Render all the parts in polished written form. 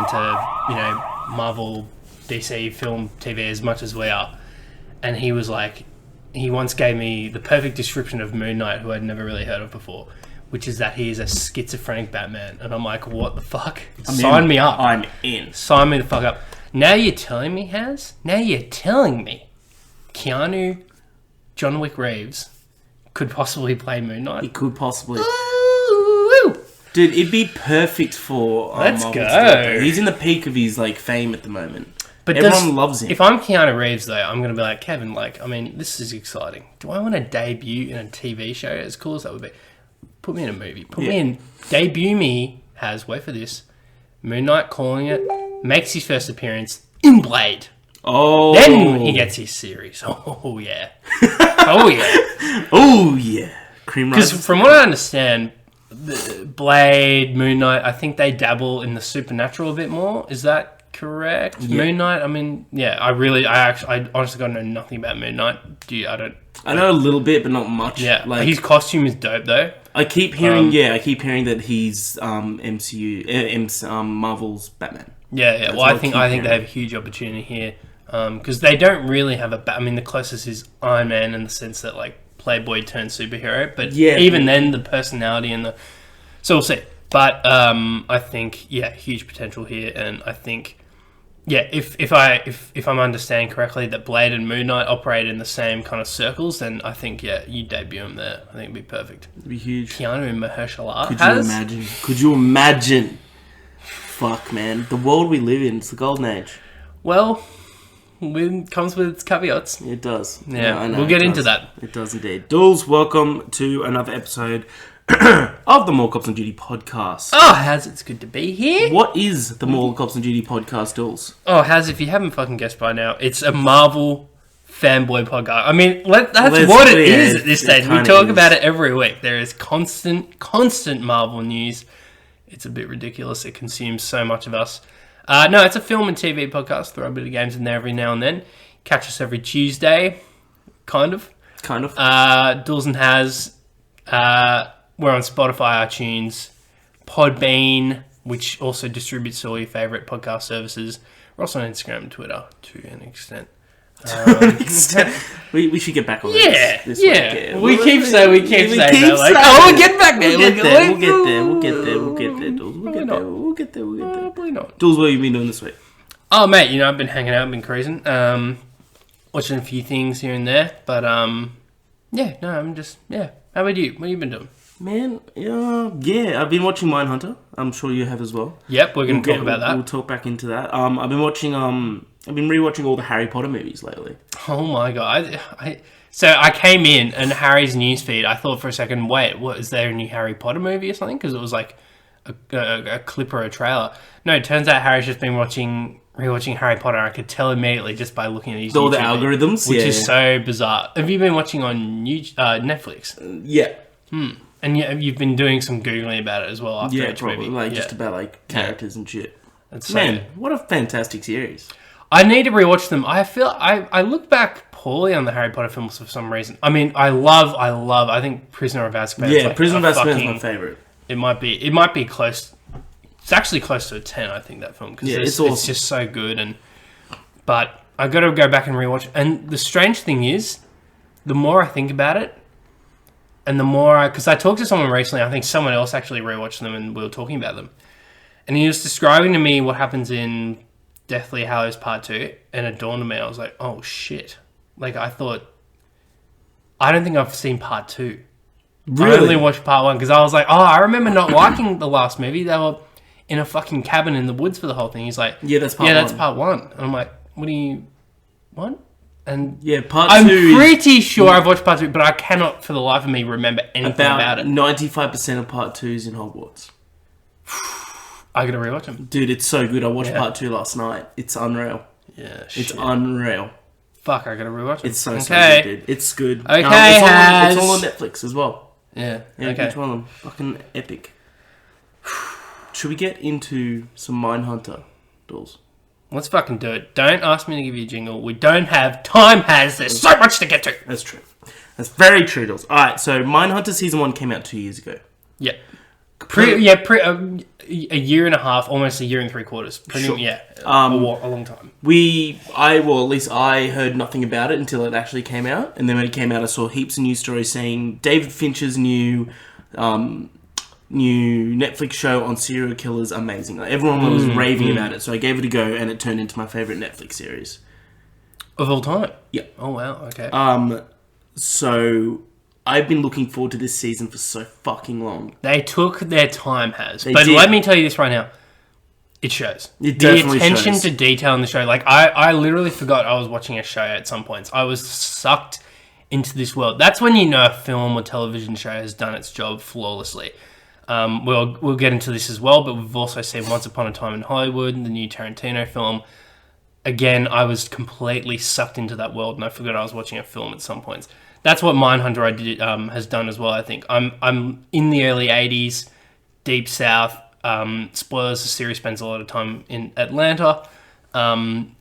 into, Marvel, DC, film, TV as much as we are. And he was like, he once gave me the perfect description of Moon Knight, who I'd never really heard of before, which is that he is a schizophrenic Batman. And I'm like, what the fuck? Sign me up. I'm in. Sign me the fuck up. Now you're telling me, Haz? Now you're telling me Keanu John Wick Reeves could possibly play Moon Knight? He could possibly. Ooh. Dude, it'd be perfect for Let's Marvel go. stuff. He's in the peak of his fame at the moment. But everyone loves him. If I'm Keanu Reeves, though, I'm going to be like, Kevin, this is exciting. Do I want to debut in a TV show? As cool as that would be. Put me in a movie. Debut me, wait for this, Moon Knight, calling it, makes his first appearance in Blade. Oh. Then he gets his series. Oh, yeah. Oh, yeah. Oh, yeah. Because from what I understand, Blade, Moon Knight, I think they dabble in the supernatural a bit more. Is that correct? Yeah. Moon Knight, I honestly got to know nothing about Moon Knight. I know a little bit, but not much. Yeah, his costume is dope though. I keep hearing that he's Marvel's Batman. Yeah. Well, I think they have a huge opportunity here because they don't really have the closest is Iron Man in the sense that Playboy turned superhero, but even then the personality and so we'll see. But I think huge potential here, and I think if I'm understanding correctly that Blade and Moon Knight operate in the same kind of circles, then I think you debut him there. I think it'd be perfect. It'd be huge. Keanu in Mahershala. Could you imagine? Fuck, man, the world we live in, it's the golden age. Well, it comes with its caveats. It does. Yeah, I know, we'll get into that. It does indeed. Dools, welcome to another episode of the More Cops on Duty podcast. Oh, Haz, it's good to be here. What is the More Cops on Duty podcast, Dools? Oh, Haz, if you haven't fucking guessed by now, it's a Marvel fanboy podcast. I mean, that's what it is at this stage. We talk about it every week. There is constant Marvel news. It's a bit ridiculous. It consumes so much of us. No, it's a film and TV podcast. Throw a bit of games in there every now and then. Catch us every Tuesday. Kind of. Dools and Haz. We're on Spotify, iTunes, Podbean, which also distributes all your favourite podcast services. We're also on Instagram and Twitter to an extent. We should get back on this. Week. We keep saying we'll get back there. We'll get there, Dools. We'll get there. Probably not. Dools, what have you been doing this week? Oh, mate, I've been hanging out, been cruising, watching a few things here and there, but I'm just. How about you? What have you been doing? Man, I've been watching Mindhunter. I'm sure you have as well. Yep, we're going to talk about that. We'll talk back into that. I've been rewatching all the Harry Potter movies lately. Oh my god! So I came in and Harry's newsfeed. I thought for a second, wait, what is there a new Harry Potter movie or something? Because it was like a clip or a trailer. No, it turns out Harry's just been rewatching Harry Potter. I could tell immediately just by looking at his all YouTube the algorithms, which is so bizarre. Have you been watching on Netflix? Yeah. And you've been doing some Googling about it as well after each probably. movie. Just about characters and shit. Man, what a fantastic series. I need to rewatch them. I feel I look back poorly on the Harry Potter films for some reason. I mean, I think Prisoner of Azkaban. Yeah, Prisoner of Azkaban is my favourite. It might be close. It's actually close to a 10, I think, that film. Because it's awesome. It's just so good. But I got to go back and rewatch. And the strange thing is, the more I think about it, and the more because I talked to someone recently, I think someone else actually rewatched them, and we were talking about them. And he was describing to me what happens in Deathly Hallows Part 2, and it dawned on me, I was like, oh shit. I don't think I've seen Part 2. Really? I only watched Part 1, because I was like, I remember not liking the last movie. They were in a fucking cabin in the woods for the whole thing. He's like, that's Part 1. And I'm like, what? And Part 2 I'm pretty sure I've watched Part 2, but I cannot for the life of me remember anything about it. 95% of Part 2 is in Hogwarts. I gotta rewatch them. Dude, it's so good. I watched Part 2 last night. It's unreal. Yeah, shit. It's unreal. Fuck, I gotta rewatch it. It's so good, dude. It's good. Okay, it's all on Netflix as well. Yeah, okay. Each one of them. Fucking epic. Should we get into some Mindhunter, Dools? Let's fucking do it. Don't ask me to give you a jingle. We don't have time, There's so much to get to. That's true. That's very true, Dools. Alright, so Mindhunter Season 1 came out 2 years ago. Yep. A year and a half, almost a year and 3/4. Sure. A long time. At least I heard nothing about it until it actually came out, and then when it came out, I saw heaps of news stories saying David Fincher's new Netflix show on serial killers amazing. Like, everyone was raving about it, so I gave it a go, and it turned into my favorite Netflix series of all time. Yeah. Oh wow. Okay. So I've been looking forward to this season for so fucking long. They took their time, but let me tell you this right now. It shows. It definitely the attention shows. to detail in the show. Like, I literally forgot I was watching a show at some points. I was sucked into this world. That's when you know a film or television show has done its job flawlessly. We'll get into this as well, but we've also seen Once Upon a Time in Hollywood, the new Tarantino film. Again, I was completely sucked into that world, and I forgot I was watching a film at some points. That's what Mindhunter has done as well, I think. I'm in the early 80s, Deep South. Spoilers, the series spends a lot of time in Atlanta. I'm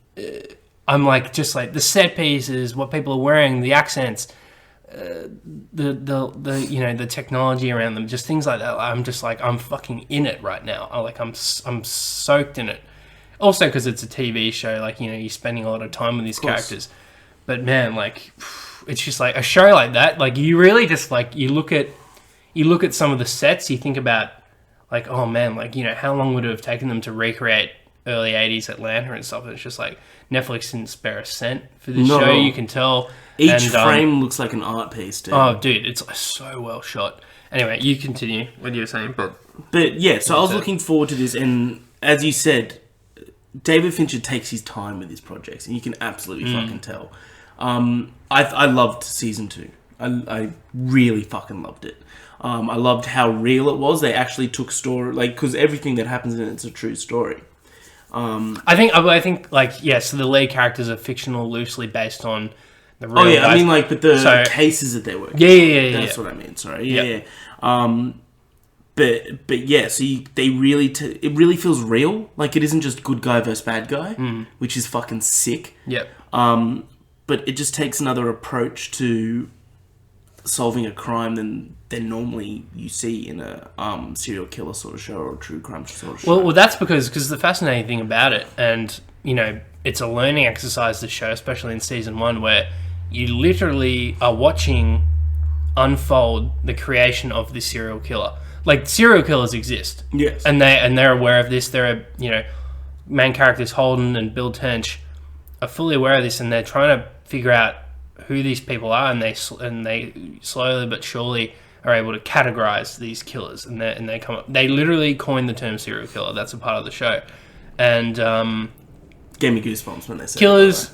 just like the set pieces, what people are wearing, the accents, the technology around them, just things like that. I'm fucking in it right now. I'm soaked in it. Also because it's a TV show, you're spending a lot of time with these characters. But man, it's just like a show like that. Like, you really just you look at some of the sets, you think about oh man, how long would it have taken them to recreate early 80s Atlanta and stuff? And it's just like Netflix didn't spare a cent for this show, you can tell. Each frame looks like an art piece, dude. Oh, dude, it's so well shot. Anyway, you continue what you were saying. But yeah, so I was looking forward to this, and as you said, David Fincher takes his time with his projects, and you can absolutely fucking tell. I loved season 2. I really fucking loved it. I loved how real it was. They actually took story, because everything that happens in it's a true story. I think, so the lead characters are fictional, loosely based on the real guys. I mean, but the cases that they were. Yeah. That's what I mean. Sorry. Yeah. But yeah, so it really feels real. Like, it isn't just good guy versus bad guy, which is fucking sick. Yep. But it just takes another approach to solving a crime than normally you see in a serial killer sort of show or a true crime sort of show. Well, that's because the fascinating thing about it, and it's a learning exercise, this show, especially in season 1, where you literally are watching unfold the creation of this serial killer. Like, serial killers exist, yes, and they're aware of this. They're main characters Holden and Bill Tench are fully aware of this, and they're trying to figure out who these people are, and they slowly but surely are able to categorize these killers, and they come up. They literally coined the term serial killer. That's a part of the show, and gave me goosebumps when they said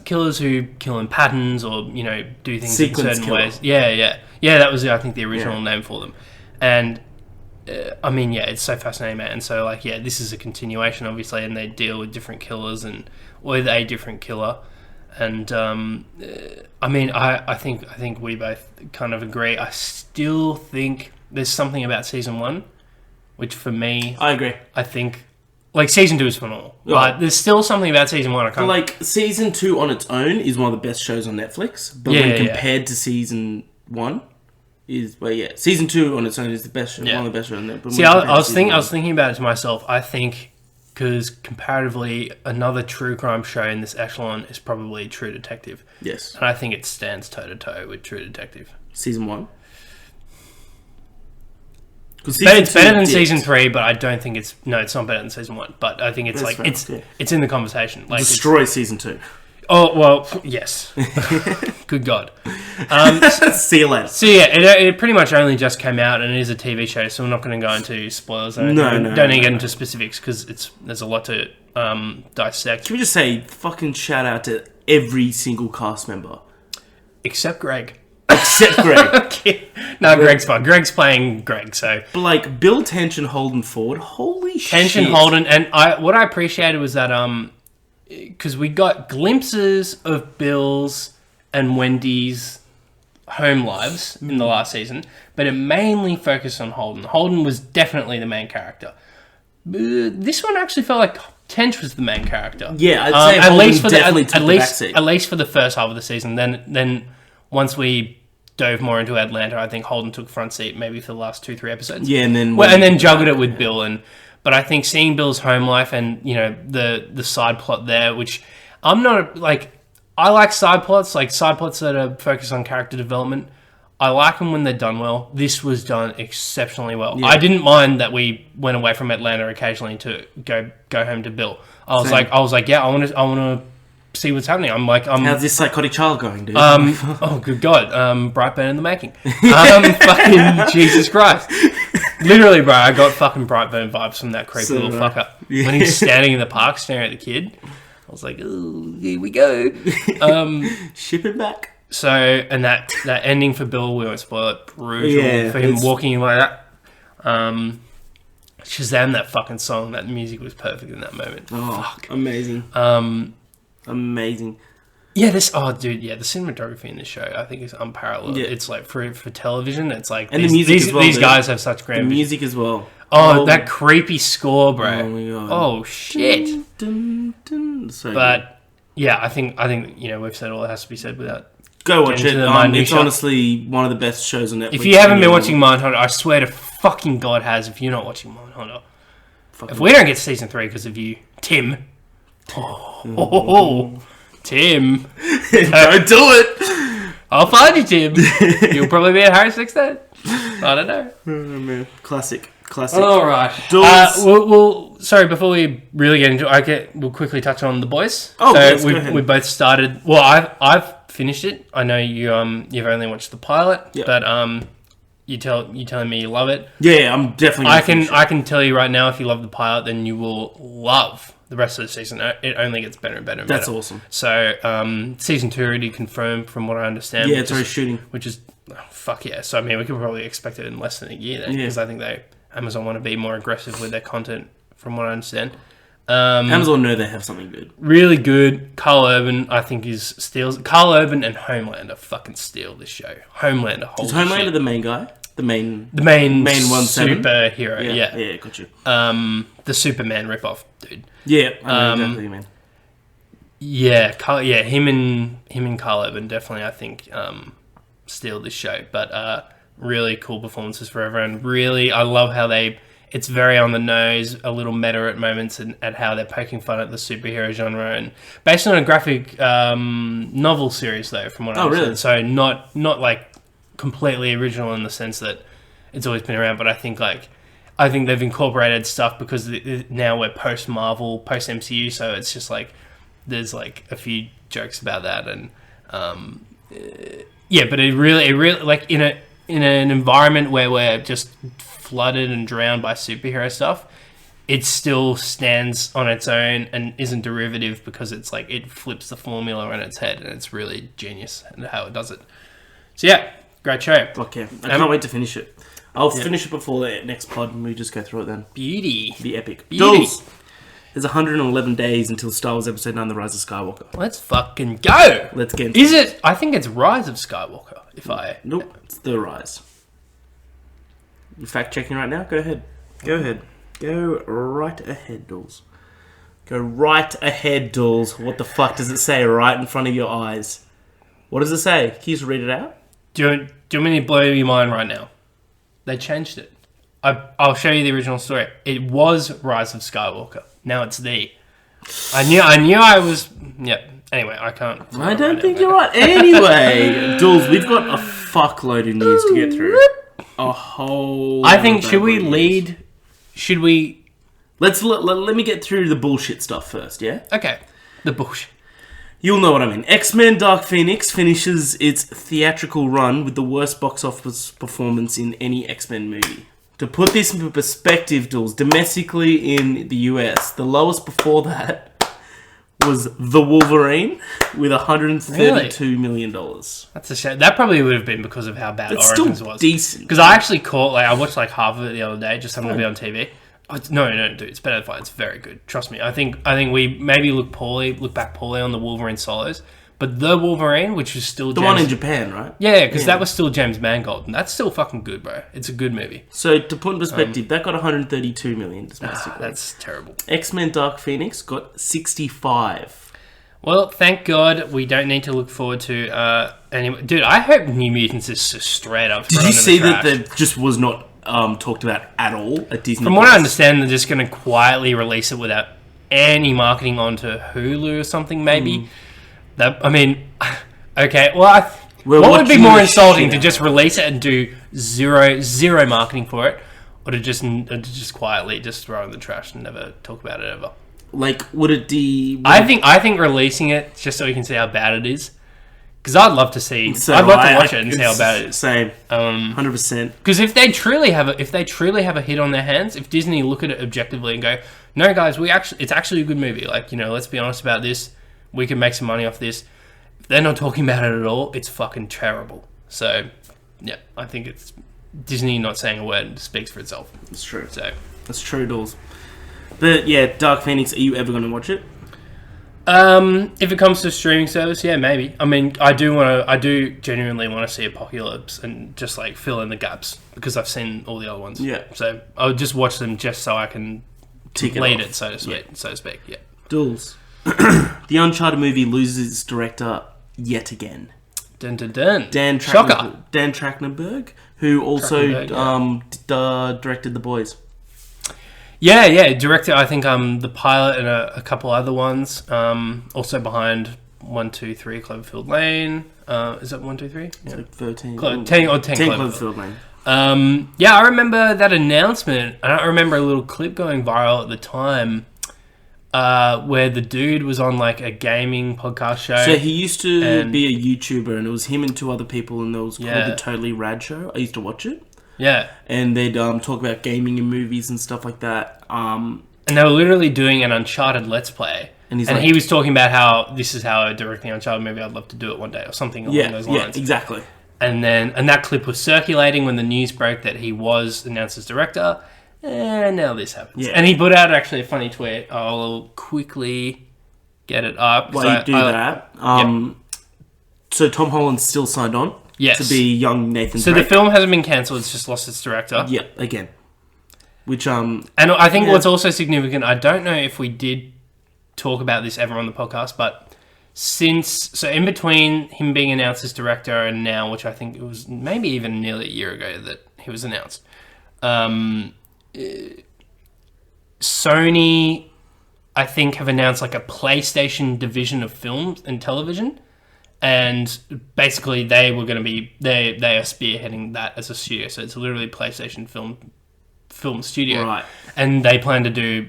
killers who kill in patterns or do things Sequence in certain killer. ways. Yeah. That was, I think, the original name for them, and. It's so fascinating, man. And so, this is a continuation, obviously, and they deal with different killers and with a different killer. And I think we both kind of agree. I still think there's something about season 1, which for me, I agree. I think season 2 is phenomenal, but there's still something about season 1 I can't. Season 2 on its own is one of the best shows on Netflix, but when compared to season 1. Season 2 on its own is the best show, one of the best shows on Netflix. See, I was thinking about it to myself. I think because comparatively, another true crime show in this echelon is probably True Detective. Yes, and I think it stands toe to toe with True Detective. Season 1. It's better than season 3, but I don't think it's not better than season 1. But I think it's it's in the conversation. Destroy season 2. Oh, well, yes. Good God. See you later. So, yeah, it pretty much only just came out, and it is a TV show, so we're not going to go into spoilers. Don't need to get into specifics, because there's a lot to dissect. Can we just say fucking shout out to every single cast member? Except Greg. Except Greg. No, Greg's fine. Greg's playing Greg, so... But, Bill Tench and Holden Ford, holy shit. Tench and Holden, and what I appreciated was that... because we got glimpses of Bill's and Wendy's home lives in the last season, but it mainly focused on Holden. Holden was definitely the main character. This one actually felt like Tench was the main character. Yeah, I'd say Holden definitely took the backseat. At least for the first half of the season. Then once we dove more into Atlanta. I think Holden took front seat maybe for the last 2-3 episodes. Yeah, and then juggled it with Bill. But I think seeing Bill's home life and, you know, the side plot there, which I'm not, like, I like side plots that are focused on character development. I like them when they're done well. This was done exceptionally well. Yeah. I didn't mind that we went away from Atlanta occasionally to go home to Bill. I was like, yeah, I want to see what's happening. How's this psychotic child going, dude? Oh, good God. Brightburn in the making. Fucking Jesus Christ. Literally, bro, I got fucking Brightburn vibes from that creepy little fucker. Yeah. When he's standing in the park staring at the kid, I was like, ooh, here we go. Ship it back. So, and that ending for Bill, we won't spoil it, brutal. For him walking in like that. Shazam, that fucking song, that music was perfect in that moment. Oh, fuck. Amazing. Amazing. Yeah, the cinematography in this show, I think, is unparalleled. Yeah. It's like, for television, it's like, and the music as well, these guys have such great music as well. Oh, that creepy score, bro. Oh, my God. Oh, shit. Dun, dun, dun. So but, good. Yeah, I think, you know, we've said all that has to be said without... Go watch it. It's honestly one of the best shows on Netflix. If you haven't been watching Mindhunter, I swear to fucking God if you're not watching Mindhunter. If we don't get season 3 because of you, Tim. Tim. Don't do it. I'll find you, Tim. You'll probably be at Harry's next day. I don't know. Oh, man. Classic. All right. Sorry, before we really get into it, we'll quickly touch on The Boys. Oh, so go ahead. We both started... Well, I've finished it. I know you've only watched the pilot, but you're telling me you love it. Yeah, I'm definitely. I can tell you right now, if you love the pilot, then you will love the rest of the season. It only gets better and better and better. That's awesome. So season 2 already confirmed, from what I understand. Yeah, it's already shooting. Which is fuck yeah. So I mean, we could probably expect it in less than a year then, because I think Amazon want to be more aggressive with their content, from what I understand. Amazon know they have something good. Really good. Carl Urban, I think, steals. Carl Urban and Homelander fucking steal this show. Homelander, is Homelander the main guy? The main one superhero. Yeah. Yeah, got you. The Superman ripoff, dude. Yeah, I know exactly, man. Yeah, him and Carl Urban definitely, I think, steal this show. But really cool performances for everyone. Really, I love how it's very on the nose, a little meta at moments, and at how they're poking fun at the superhero genre, and based on a graphic novel series, though, from what I understand. Really? So not like completely original in the sense that it's always been around, but I think they've incorporated stuff because now we're post Marvel, post MCU, so it's just like there's like a few jokes about that, and but it really like in an environment where we're just flooded and drowned by superhero stuff, it still stands on its own and isn't derivative, because it's like it flips the formula on its head, and it's really genius in how it does it. So yeah, great show. Okay, I can't wait to finish it. I'll finish it before the next pod, and we just go through it then. Beauty. The epic. Dools. There's 111 days until Star Wars Episode 9: The Rise of Skywalker. Let's fucking go. Let's get into it. Is it? I think it's Rise of Skywalker. Nope, it's The Rise. You fact checking right now? Go ahead. Go right ahead, Dools. Go right ahead, Dools. What the fuck does it say right in front of your eyes? What does it say? Can you just read it out? Do you want me to blow your mind right now? They changed it. I'll show you the original story. It was Rise of Skywalker. Now it's The. I knew I was... Yep. Anyway, I can't... I don't think you're right. Anyway, Dools, we've got a fuckload of news to get through. A whole... I think, should we lead... Should we... Let me get through the bullshit stuff first, yeah? Okay. The bullshit. You'll know what I mean. X-Men Dark Phoenix finishes its theatrical run with the worst box office performance in any X-Men movie. To put this into perspective, Dools, domestically in the US, the lowest before that was The Wolverine with $132 million. That's a shame. That probably would have been because of how bad Origins was. Decent. Because I actually I watched like half of it the other day, just having to be on TV. No, dude, it's better than fine. It's very good. Trust me. I think we maybe look back poorly on the Wolverine solos, but the Wolverine, which is still the one in Japan, right? Yeah, because that was still James Mangold, and that's still fucking good, bro. It's a good movie. So to put in perspective, that got $132 million domestically. That's terrible. X-Men Dark Phoenix got 65. Well, thank God we don't need to look forward to any. Dude, I hope New Mutants is just straight up. Did you see that there just was not talked about at all at Disney? From what I understand, they're just going to quietly release it without any marketing onto Hulu or something. Maybe that. I mean, okay. Well, what would be more insulting to just release it and do zero marketing for it, or to just quietly just throw it in the trash and never talk about it ever? Like, would it be... I think releasing it just so we can see how bad it is. Because I'd love to see... I'd love to watch it and see how bad it is. Same. 100%. Because if they truly have a hit on their hands, if Disney look at it objectively and go, no guys, it's actually a good movie. Like, let's be honest about this. We can make some money off this. If they're not talking about it at all, it's fucking terrible. So, yeah, I think it's... Disney not saying a word speaks for itself. It's true. So that's true, Dools. But yeah, Dark Phoenix, are you ever going to watch it? If it comes to streaming service, yeah, maybe. I mean, I do genuinely want to see Apocalypse and just like fill in the gaps because I've seen all the other ones. Yeah. So I'll just watch them just so I can complete it, so to speak. Yeah. Dools. The Uncharted movie loses its director yet again. Dun dun dun. Dan Trachtenberg, who also directed The Boys. Yeah, directed, I think, the pilot and a couple other ones. Also behind 1, 2, 3 Cloverfield Lane. Is that 1, 2, 3? It's like 13. 10 Cloverfield Lane. Yeah, I remember that announcement. I remember a little clip going viral at the time where the dude was on like a gaming podcast show. So he used to be a YouTuber, and it was him and 2 other people, and it was called The Totally Rad Show. I used to watch it. Yeah. And they'd talk about gaming and movies and stuff like that. And they were literally doing an Uncharted Let's Play. And he was talking about how this is how I direct the Uncharted movie. I'd love to do it one day or something along those lines. Yeah, exactly. And that clip was circulating when the news broke that he was announced as director. And now this happens. Yeah. And he put out actually a funny tweet. I'll quickly get it up. While you do that. So Tom Holland's still signed on. Yes. To be young Nathan So Drake. the film hasn't been cancelled, it's just lost its director. Yeah, again. Which, And I think what's also significant, I don't know if we did talk about this ever on the podcast, but so in between him being announced as director and now, which I think it was maybe even nearly a year ago that he was announced, Sony, I think, have announced like a PlayStation division of films and television. And basically, they are spearheading that as a studio. So it's literally PlayStation film studio, right? And they plan to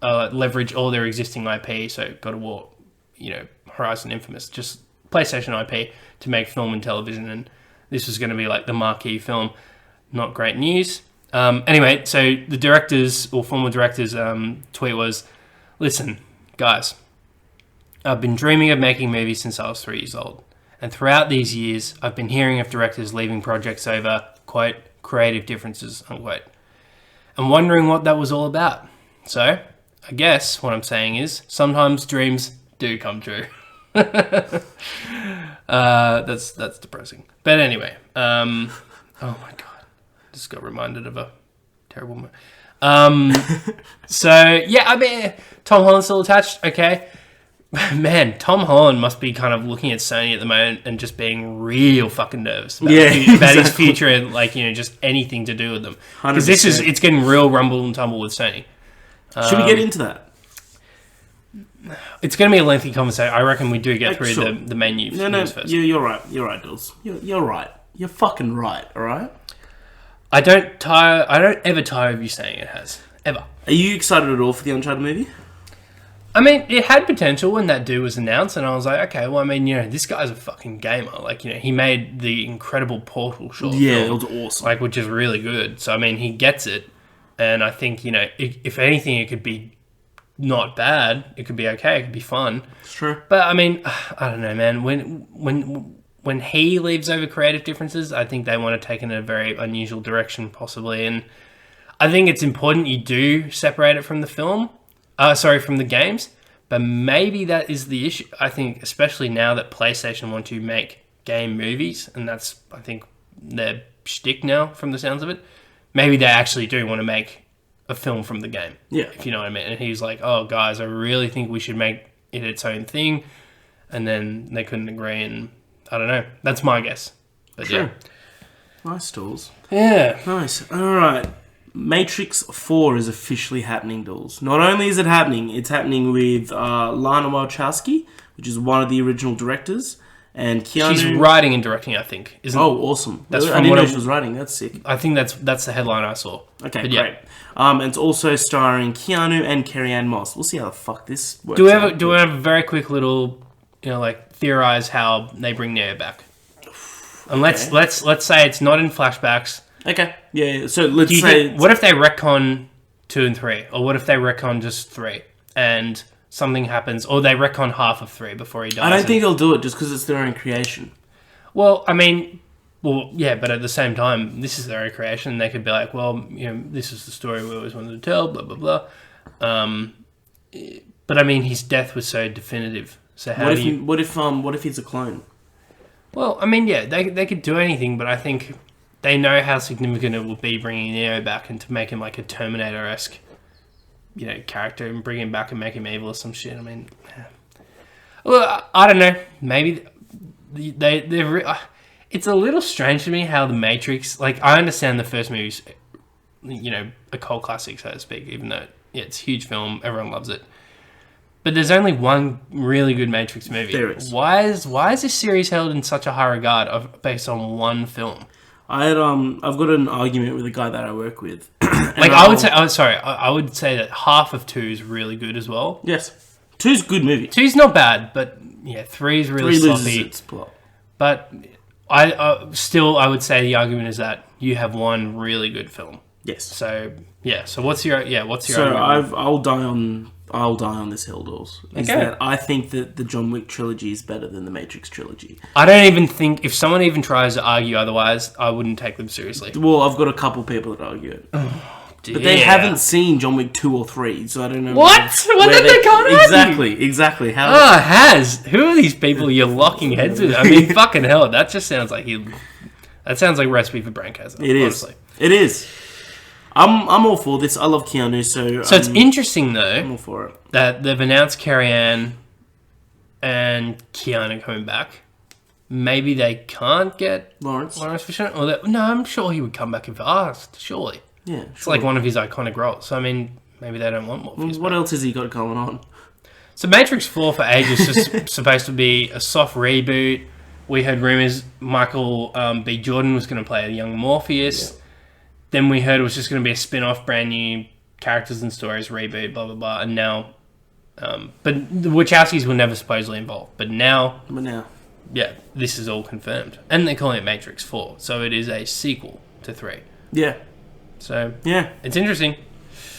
leverage all their existing IP. So God of War, Horizon, Infamous, just PlayStation IP to make film and television. And this was going to be like the marquee film. Not great news. Anyway, so the directors or former directors' tweet was, "Listen, guys. I've been dreaming of making movies since I was 3 years old. And throughout these years, I've been hearing of directors leaving projects over, quote, creative differences, unquote. And wondering what that was all about. So, I guess what I'm saying is, sometimes dreams do come true." That's depressing. But anyway, oh my God. Just got reminded of a terrible moment. So, yeah, I mean, Tom Holland's still attached, okay. Man, Tom Holland must be kind of looking at Sony at the moment and just being real fucking nervous about, his future and just anything to do with them. Because it's getting real rumble and tumble with Sony. Should we get into that? It's going to be a lengthy conversation. I reckon we do get through the main news first. You're right. You're right, Dools. You're right. You're fucking right, alright? I don't ever tire of you saying it has. Ever. Are you excited at all for the Uncharted movie? I mean, it had potential when that dude was announced, and I was like, okay, well, I mean, this guy's a fucking gamer. Like, he made the incredible Portal short film. Yeah, it was awesome. Like, which is really good. So, I mean, he gets it, and I think, if anything, it could be not bad. It could be okay. It could be fun. It's true. But, I mean, I don't know, man. When he leaves over creative differences, I think they want to take in a very unusual direction, possibly, and I think it's important you do separate it from the film. From the games, but maybe that is the issue. I think, especially now that PlayStation want to make game movies, and that's, I think, their shtick now, from the sounds of it. Maybe they actually do want to make a film from the game. Yeah. If you know what I mean. And he's like, oh, guys, I really think we should make it its own thing, and then they couldn't agree, and I don't know. That's my guess. But Sure. yeah. Nice, Dools. Yeah. Nice. All right. Matrix 4 is officially happening, Dools. Not only is it happening, it's happening with Lana Wachowski, which is one of the original directors, and Keanu... She's writing and directing, I think. Oh, awesome. That's I didn't know she was writing. That's sick. I think that's the headline I saw. Okay, but great. yeah. And it's also starring Keanu and Carrie-Anne Moss. We'll see how the fuck this works Do we out. have a very quick little, theorize how they bring Neo back? And let's say it's not in flashbacks. Okay. Yeah. So let's say... What if they retcon 2 and 3? Or what if they retcon just 3? And something happens, or they retcon half of 3 before he dies. I don't think they'll do it just because it's their own creation. Well, yeah, but at the same time, this is their own creation. They could be like, well, this is the story we always wanted to tell, blah, blah, blah. But I mean, his death was so definitive. So how what if he's a clone? Well, I mean, yeah, they could do anything, but I think they know how significant it will be bringing Neo back and to make him like a Terminator-esque, character and bring him back and make him evil or some shit. I mean, well, I don't know. Maybe it's a little strange to me how the Matrix. Like, I understand the first movie's, a cult classic, so to speak. Even though it's a huge film, everyone loves it. But there's only one really good Matrix movie. There is. Why is this series held in such a high regard based on one film? I've got an argument with a guy that I work with. I would say that half of 2 is really good as well. Yes. 2's a good movie. 2's not bad, but yeah, 3 is really 3 loses sloppy. its plot. But I would say the argument is that you have one really good film. Yes. So yeah. So what's your argument? I'll die on this hill, Dawes. Is that I think that the John Wick trilogy is better than the Matrix trilogy. I don't even think if someone even tries to argue otherwise, I wouldn't take them seriously. Well, I've got a couple people that argue it. Dear. But they haven't seen John Wick 2 or 3, so I don't know. What? What did they can't argue? Exactly. How? Who are these people you're locking heads with? I mean, fucking hell, that just sounds like a recipe for brain cancer. It is. Honestly. It is. I'm all for this. I love Keanu, so it's interesting though. I'm all for it. That they've announced Carrie-Anne and Keanu coming back. Maybe they can't get Lawrence Fishburne. No, I'm sure he would come back if asked. Surely. Yeah, It's like one of his iconic roles. So I mean, maybe they don't want more. What else has he got going on? So Matrix 4 for ages is supposed to be a soft reboot. We heard rumors Michael B. Jordan was going to play a young Morpheus. Yeah. Then we heard it was just going to be a spin-off, brand new characters and stories, reboot, blah, blah, blah. And now... but the Wachowskis were never supposedly involved. But now... Yeah, this is all confirmed. And they're calling it Matrix 4. So it is a sequel to 3. Yeah. So... Yeah. It's interesting.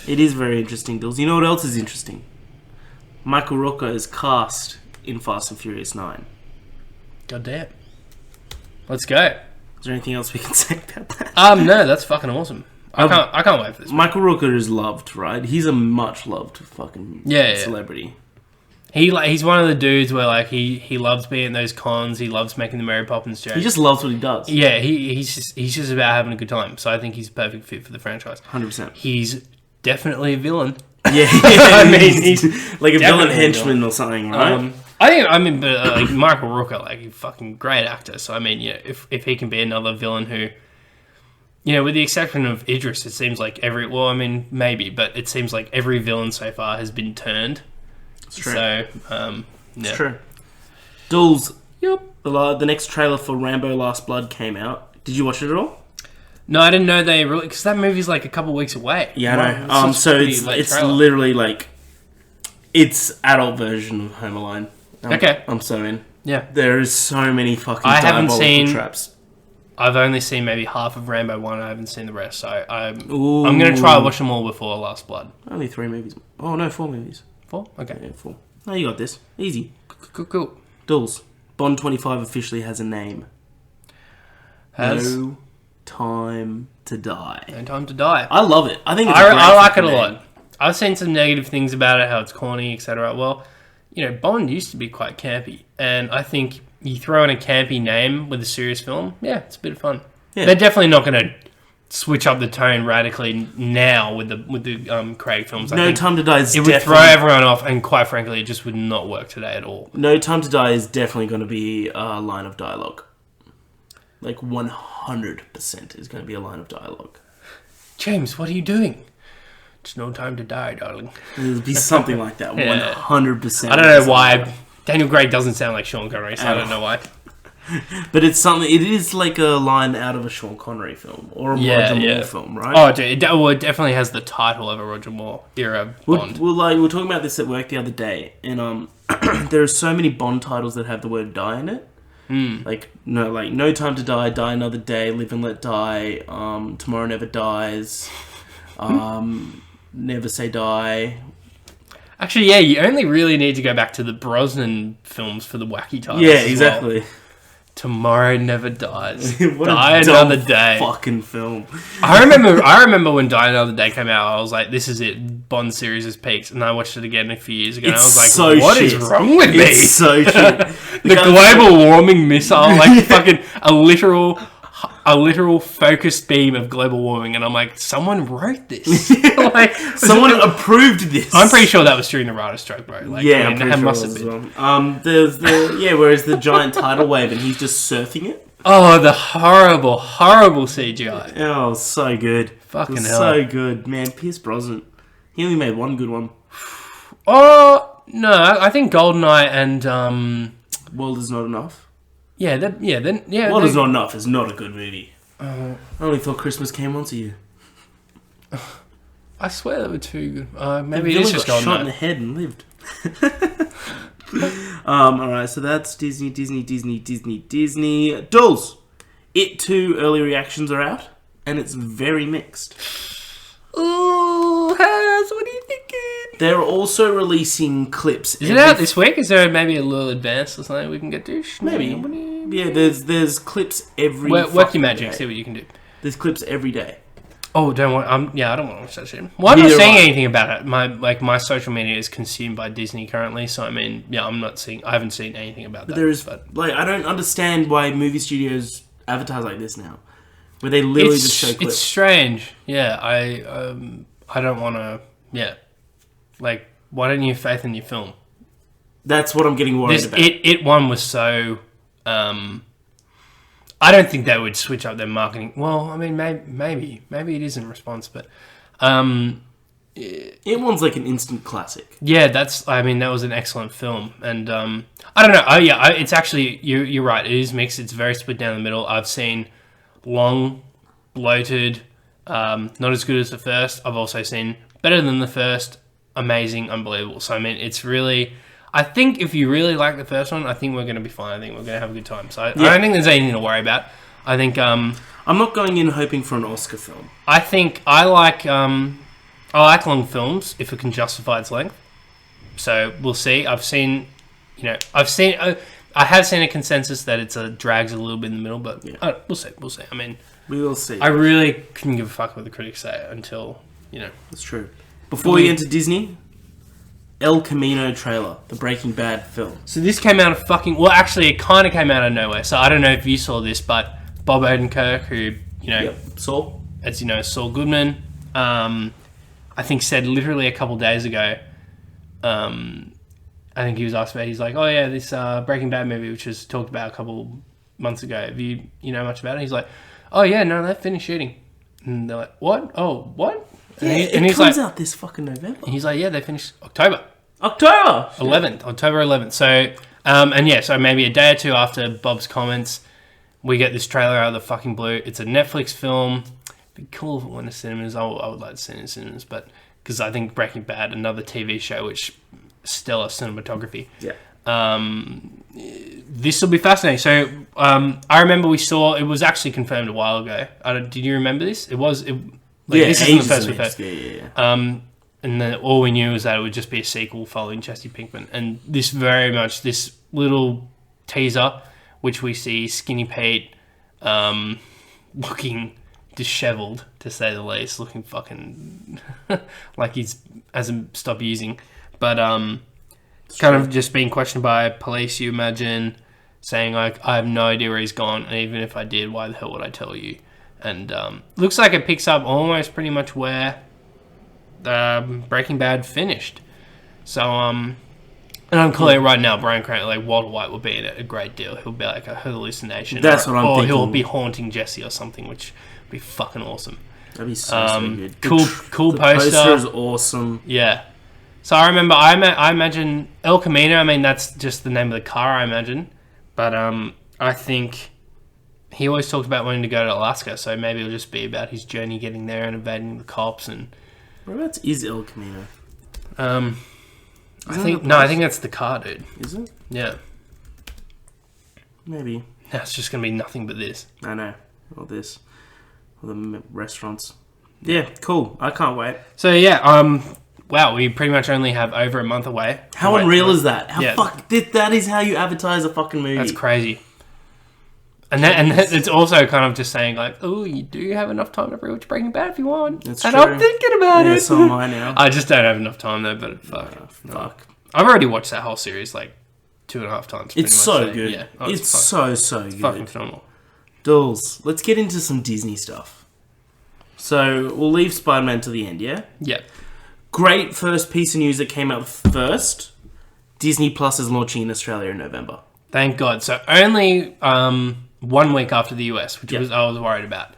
It is very interesting, Dills. You know what else is interesting? Michael Rooker is cast in Fast and Furious 9. God damn. Let's go. Is there anything else we can say about that? No, that's fucking awesome. I can't wait for this. Michael Rooker is loved, right? He's a much loved fucking celebrity. He's one of the dudes where he loves being at those cons. He loves making the Mary Poppins jokes. He just loves what he does. Yeah, he's just about having a good time. So I think he's a perfect fit for the franchise. 100%. He's definitely a villain. Yeah, I mean he's like a villain henchman or something, right? But Michael Rooker, he's a fucking great actor. So I mean, if he can be another villain who, with the exception of Idris, it seems like maybe, but it seems like every villain so far has been turned. It's true. So, It's true. Dools. Yep. The next trailer for Rambo: Last Blood came out. Did you watch it at all? No, I didn't know they really... Because that movie's like a couple weeks away. Yeah, I know. So it's literally like... It's adult version of Home Alone. Okay. I'm so in. Yeah. There is so many fucking diabolical traps. I've only seen maybe half of Rambo 1. I haven't seen the rest. So I'm going to try to watch them all before Last Blood. Only 3 movies. Oh, no, 4 movies. 4? Okay. Yeah, 4. No, you got this. Easy. Cool. Dools. Bond 25 officially has a name. No Time to Die. No Time to Die. I love it. I think I like it a lot. I've seen some negative things about it, how it's corny, etc. Well, Bond used to be quite campy, and I think you throw in a campy name with a serious film, yeah, it's a bit of fun. Yeah. They're definitely not going to switch up the tone radically now with the Craig films. No Time to Die is would throw everyone off, and quite frankly, it just would not work today at all. No Time to Die is definitely going to be a line of dialogue. Like 100% is going to be a line of dialogue. James, what are you doing? It's no time to die, darling. It'll be something like that. 100%. I don't know why. Daniel Craig doesn't sound like Sean Connery, so I don't know why. But it's something. It is like a line out of a Sean Connery film or a Roger Moore film, right? Oh, dude, it definitely has the title of a Roger Moore era Bond. We were talking about this at work the other day, and there are so many Bond titles that have the word "die" in it. Like No Time to Die, Die Another Day, Live and Let Die, Tomorrow Never Dies, Never Say Die. Actually, yeah, you only really need to go back to the Brosnan films for the wacky titles. Yeah, exactly. Well. Tomorrow Never Dies. What Die Another Day. Fucking film. I remember when Die Another Day came out. I was like, "This is it. Bond series has peaked." And I watched it again a few years ago. And I was like, so "What is wrong with me?" It's so shit. The global warming missile, like fucking a literal focused beam of global warming, and I'm like, someone wrote this. Like, someone approved this. I'm pretty sure that was during the writer's strike, bro. Like, yeah, I'm pretty sure must have been. Well. There's whereas the giant tidal wave and he's just surfing it. Oh, the horrible CGI. Oh, so good. Fucking hell. So good, man. Pierce Brosnan. He only made one good one. Oh no, I think GoldenEye and World Is Not Enough. Yeah, World Is Not Enough is not a good movie. I only thought Christmas came once a year. I swear they were too good. Maybe it is just GoldenEye. Shot in the head and lived. Alright, so that's Disney. Dools. It 2 early reactions are out, and it's very mixed. Ooh, Has, what are you thinking? They're also releasing clips. Is it out this week? Is there maybe a little advance or something we can get to? Maybe. Yeah, there's clips every work your magic, day. see what you can do. There's clips every day. Oh, I don't want to watch that shit. Well, I'm not seeing anything about it. My social media is consumed by Disney currently, so I mean, yeah, I haven't seen anything about that. I don't understand why movie studios advertise like this now, where they literally just show clips. It's strange. Yeah, I don't want to. Yeah, like, why don't you have faith in your film? That's what I'm getting worried about. It one was so. I don't think they would switch up their marketing. Well, I mean, maybe it is in response, but it one's like an instant classic. Yeah, that was an excellent film, and I don't know. Oh yeah, it's actually you're right. It is mixed. It's very split down the middle. I've seen long, bloated, not as good as the first. I've also seen better than the first, amazing, unbelievable. So I mean, it's really. I think if you really like the first one, I think we're going to be fine. I think we're going to have a good time. So I don't think there's anything to worry about. I think I'm not going in hoping for an Oscar film. I think I like long films if it can justify its length. So we'll see. I have seen a consensus that it's drags a little bit in the middle, but we'll see. I mean, we will see. I really couldn't give a fuck what the critics say until That's true. Before we enter Disney. El Camino trailer, the Breaking Bad film. So this came out of actually it kind of came out of nowhere. So I don't know if you saw this, but Bob Odenkirk, who, Saul. As you know, Saul Goodman, I think said literally a couple days ago, I think he was asked about, he's like, oh yeah, this Breaking Bad movie, which was talked about a couple months ago. Have you know much about it? He's like, oh yeah, no, they finished shooting. And they're like, what? Oh, what? Yeah, it comes out this fucking November. And he's like, yeah, they finished October 11th. So, so maybe a day or two after Bob's comments, we get this trailer out of the fucking blue. It's a Netflix film. It'd be cool if it went to cinemas. I would like to see it in cinemas, but because I think Breaking Bad, another TV show, which stellar cinematography. Yeah. This will be fascinating. So, I remember we saw it was actually confirmed a while ago. Did you remember this? This isn't the first we heard. Yeah. And then all we knew was that it would just be a sequel following Jesse Pinkman. And this little teaser, which we see Skinny Pete looking disheveled, to say the least, looking fucking like he hasn't stopped using. But kind of just being questioned by police, you imagine, saying like, I have no idea where he's gone, and even if I did, why the hell would I tell you? And looks like it picks up almost pretty much where Breaking Bad finished. So, and I'm calling it right now, Bryan Cranston, like Walter White will be in it a great deal. He'll be like a hallucination. That's what I'm thinking. Or he'll be haunting Jesse or something, which would be fucking awesome. That'd be so good. Cool The poster. poster is awesome. Yeah. So I remember, I imagine El Camino, I mean, that's just the name of the car, I imagine. But I think he always talked about wanting to go to Alaska, so maybe it'll just be about his journey getting there and evading the cops. And whereabouts is El Camino? I think that's the car, dude. Is it? Yeah. Maybe. No, it's just going to be nothing but this. I know. All this. All the restaurants. Yeah, cool. I can't wait. So, yeah, wow, we pretty much only have over a month away. How unreal is that? That is how you advertise a fucking movie. That's crazy. And it's also kind of just saying, like, oh, you do have enough time to rewatch Breaking Bad if you want. That's and true. I'm thinking about it. So am I now. I just don't have enough time, though, but fuck. Fuck. I've already watched that whole series, like, 2.5 times. It's so good. Yeah. It's so good. Fucking phenomenal. Dools, let's get into some Disney stuff. So, we'll leave Spider-Man to the end, yeah? Yeah. Great first piece of news that came out first. Disney Plus is launching in Australia in November. Thank God. So, only 1 week after the US, which I was worried about.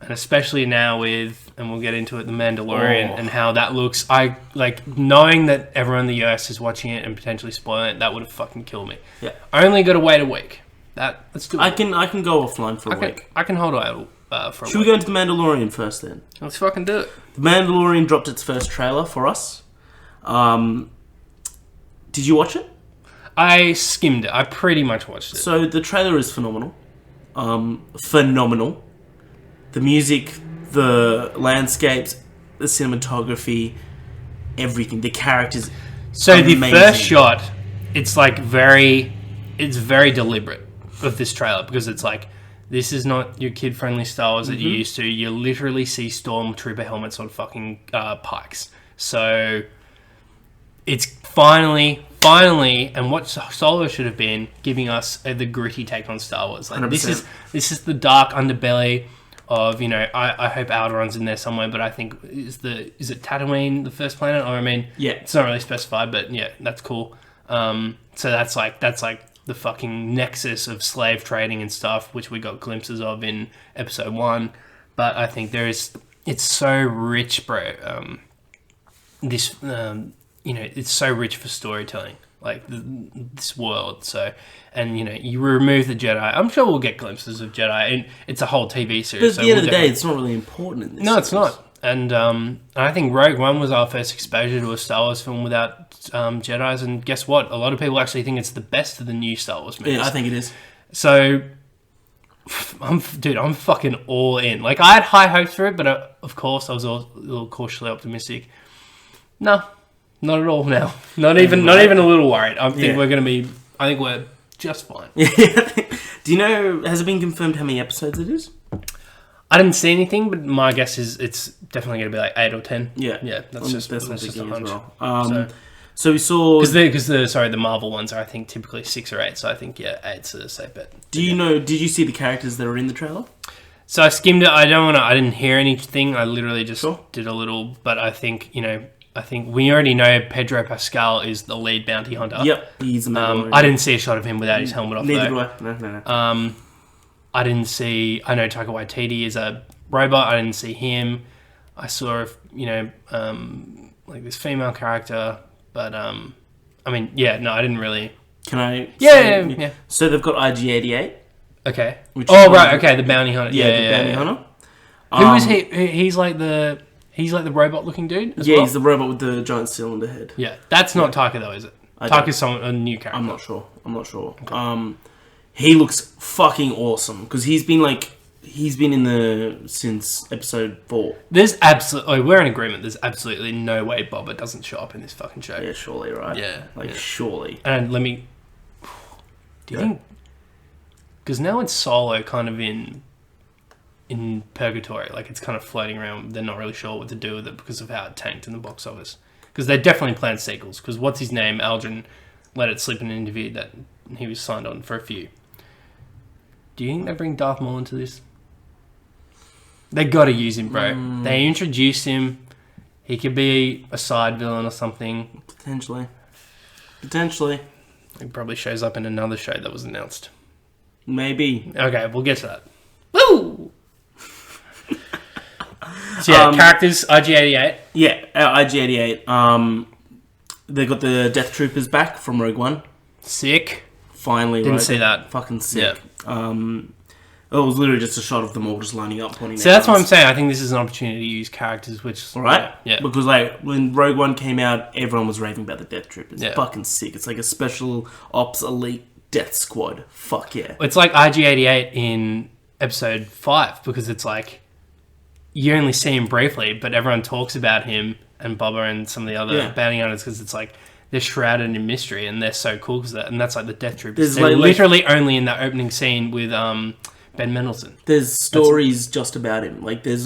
And especially now with, and we'll get into it, The Mandalorian and how that looks. I, like, knowing that everyone in the US is watching it and potentially spoiling it, that would have fucking killed me. Yeah. I only got to wait a week. Let's do it. I can go offline for a week. I can hold out for a week. Should we go into The Mandalorian first then? Let's fucking do it. The Mandalorian dropped its first trailer for us. Did you watch it? I skimmed it. I pretty much watched it. So the trailer is phenomenal. Phenomenal. The music, the landscapes, the cinematography, everything. The characters. So amazing. The first shot, it's very deliberate of this trailer because it's like, this is not your kid-friendly Star Wars that you're used to. You literally see Stormtrooper helmets on fucking pikes. So it's finally, and what Solo should have been, giving us the gritty take on Star Wars. Like 100%. This is the dark underbelly of, I hope Alderaan's in there somewhere, but I think is it Tatooine the first planet? Or it's not really specified, but yeah, that's cool. So that's like the fucking nexus of slave trading and stuff, which we got glimpses of in episode 1. But I think it's so rich, bro. It's so rich for storytelling, like this world. So, and you remove the Jedi. I'm sure we'll get glimpses of Jedi, and it's a whole TV series. But at the end of the day, it's not really important in this. No, it's not. And I think Rogue One was our first exposure to a Star Wars film without Jedis, and guess what? A lot of people actually think it's the best of the new Star Wars movies. Yeah, I think it is. So, I'm fucking all in. Like, I had high hopes for it, but of course I was a little cautiously optimistic. No, not at all now. Not even a little worried. I think we're just fine. Do you know, has it been confirmed how many episodes it is? I didn't see anything, but my guess is it's definitely going to be like 8 or 10. Yeah. That's just a hunch. Well. So we saw... Because the Marvel ones are, I think, typically 6 or 8, so I think, 8's a safe bet. Did you see the characters that are in the trailer? So I skimmed it. I didn't hear anything. I literally just did a little, but I think, we already know Pedro Pascal is the lead bounty hunter. Yep, he's the Mandalorian. I didn't see a shot of him without his helmet off, Neither do I. No. I know Taika Waititi is a robot. I didn't see him. I saw, this female character, but, I didn't really... Can I... Yeah. So they've got IG-88. Okay. The bounty hunter. The bounty hunter. Who is he? He's like the robot-looking dude as well? He's the robot with the giant cylinder head. Yeah, that's not Taika though, is it? Taika's a new character. I'm not sure. Okay. He looks fucking awesome because he's been since episode 4. There's absolutely, we're in agreement. There's absolutely no way Boba doesn't show up in this fucking show. Yeah, surely, right? Yeah, surely. And do you think? Because now it's Solo kind of in purgatory, like it's kind of floating around. They're not really sure what to do with it because of how it tanked in the box office. Because they definitely planned sequels. Because what's his name? Aldrin let it slip in an interview that he was signed on for a few. Do you think they bring Darth Maul into this? They got to use him, bro. They introduced him. He could be a side villain or something. Potentially. He probably shows up in another show that was announced. Maybe. Okay, we'll get to that. Woo! So yeah, characters, IG-88. Yeah, IG-88. They got the Death Troopers back from Rogue One. Sick. Finally, Didn't see that. Fucking sick. Yeah. It was literally just a shot of them all just lining up, pointing. So that's what I'm saying. I think this is an opportunity to use characters, which... Right? Yeah. Because, like, when Rogue One came out, everyone was raving about the Death Troopers. Yeah. Fucking sick. It's like a special ops elite death squad. Fuck yeah. It's like IG-88 in episode 5, because it's like... You only see him briefly, but everyone talks about him and Boba and some of the other bounty hunters, because it's like... They're shrouded in mystery, and they're so cool, because and that's like the Death Troopers. They're literally only in that opening scene with... Ben Mendelsohn. There's stories just about him. Like, there's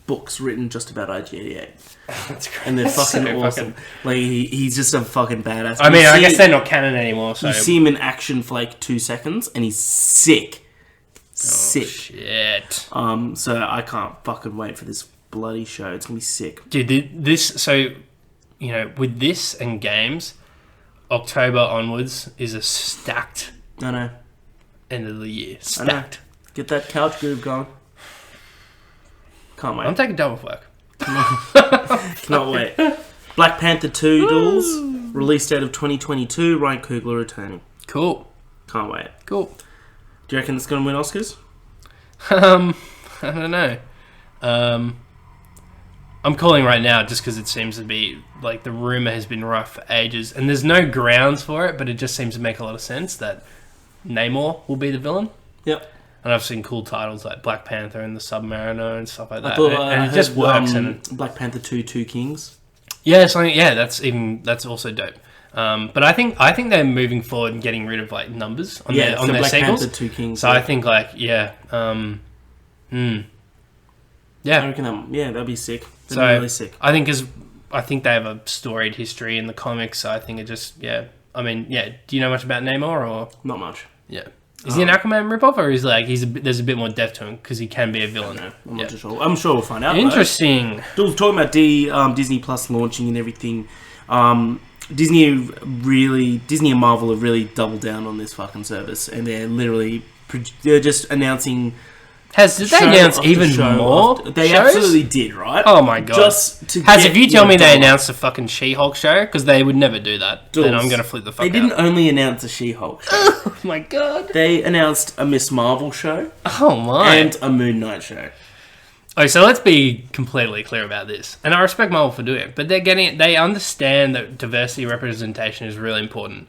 books written just about IG-88. That's great. And they're fucking awesome. Like, he's just a fucking badass. I mean, I guess they're not canon anymore, so... You see him in action for, like, 2 seconds, and he's sick. Sick. Shit. So I can't fucking wait for this bloody show. It's gonna be sick. Dude, with this and games, October onwards is a stacked... I know. End of the year. Stacked. Get that couch groove going. Can't wait. I'm taking double work. Cannot wait. Black Panther 2 Duels. Release date of 2022. Ryan Coogler returning. Cool. Can't wait. Cool. Do you reckon it's going to win Oscars? I don't know. I'm calling right now just because it seems to be like the rumor has been rough for ages, and there's no grounds for it, but it just seems to make a lot of sense that Namor will be the villain. Yep. And I've seen cool titles like Black Panther and the Submariner and stuff like that. And it just works. Black Panther 2, Two Kings. Yeah, that's also dope. But I think they're moving forward and getting rid of like numbers on their Black sequels. Panther 2 Kings. So I think like yeah. I reckon that'd be sick. That'd be really sick. I think they have a storied history in the comics. So I think it just I mean, do you know much about Namor or not much? Yeah. Is he an Aquaman ripoff, or is like there's a bit more depth to him because he can be a villain? I'm not too sure. I'm sure we'll find out. Interesting. Duels talking about Disney Plus launching and everything. Disney and Marvel have really doubled down on this fucking service, and they're just announcing. Did they announce even more? They shows? Absolutely did, right? Oh my god! If you tell me they announced a fucking She-Hulk show, because they would never do that, then I'm gonna flip the fuck out. They didn't only announce a She-Hulk show. Oh my god! They announced a Miss Marvel show. Oh my! And a Moon Knight show. Okay, so let's be completely clear about this, and I respect Marvel for doing it, but they understand that diversity representation is really important.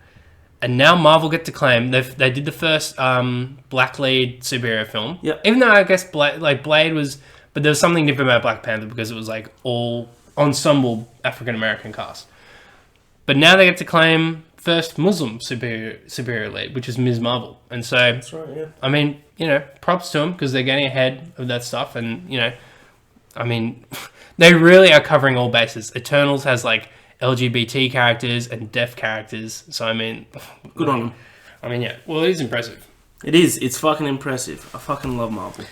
And now Marvel get to claim they did the first black lead superhero film. Yep. Even though I guess Blade was, but there was something different about Black Panther because it was like all ensemble African American cast. But now they get to claim first Muslim superhero lead, which is Ms. Marvel. And so that's right. Yeah. I mean, props to them because they're getting ahead of that stuff, and I mean, they really are covering all bases. Eternals has like LGBT characters and deaf characters, so I mean, good on them. I mean, well, it is impressive. It is. It's fucking impressive. I fucking love Marvel.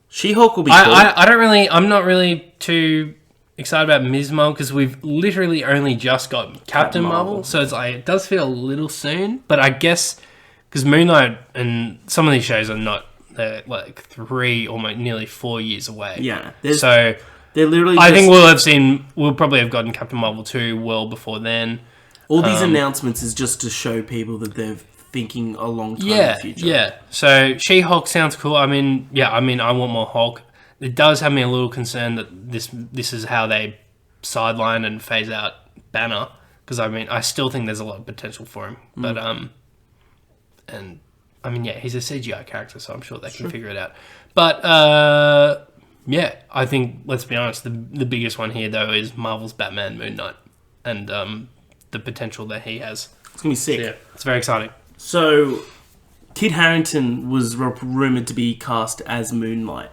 She-Hulk will be cool. I'm not really too excited about Ms. Marvel because we've literally only just got Captain Marvel, so it's like it does feel a little soon. But I guess because Moon Knight and some of these shows are not, they're like 3, almost nearly 4 years away. Yeah. So. They're literally. I think we'll probably have gotten Captain Marvel 2 well before then. All these announcements is just to show people that they're thinking a long time in the future. Yeah. So She-Hulk sounds cool. I mean, I want more Hulk. It does have me a little concerned that this is how they sideline and phase out Banner, because I mean, I still think there's a lot of potential for him. But and I mean, he's a CGI character, so I'm sure they can figure it out. But I think, let's be honest, the biggest one here, though, is Marvel's Batman Moon Knight and the potential that he has. It's going to be sick. So, it's very exciting. So, Kit Harington was rumoured to be cast as Moon Knight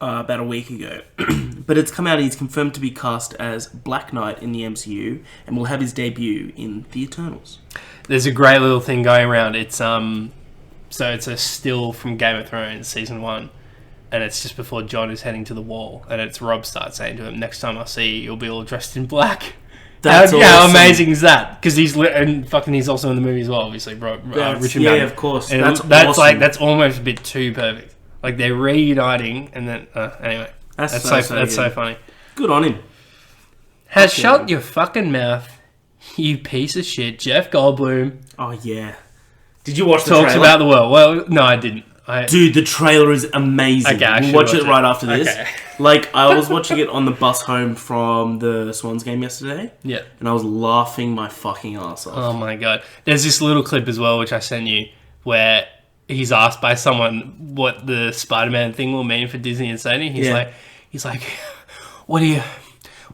about a week ago. But it's come out, he's confirmed to be cast as Black Knight in the MCU and will have his debut in The Eternals. There's a great little thing going around. It's... So it's a still from Game of Thrones season 1, and it's just before Jon is heading to the wall, and it's Robb Stark saying to him, "Next time I see you, you'll be all dressed in black." That's awesome. How amazing is that? Because he's also in the movie as well, obviously. Richard Madden. Of course. And that's awesome. Like that's almost a bit too perfect. Like they're reuniting, and then anyway, that's so funny. Good on him. Shut your fucking mouth, you piece of shit, Jeff Goldblum. Oh yeah. Did you watch the trailer? Talks about the world. Well, no, I didn't. Dude, the trailer is amazing. Okay, we'll watch it right after this. Okay. Like, I was watching it on the bus home from the Swans game yesterday. Yeah. And I was laughing my fucking ass off. Oh my god. There's this little clip as well, which I sent you, where he's asked by someone what the Spider-Man thing will mean for Disney and Sony. He's like,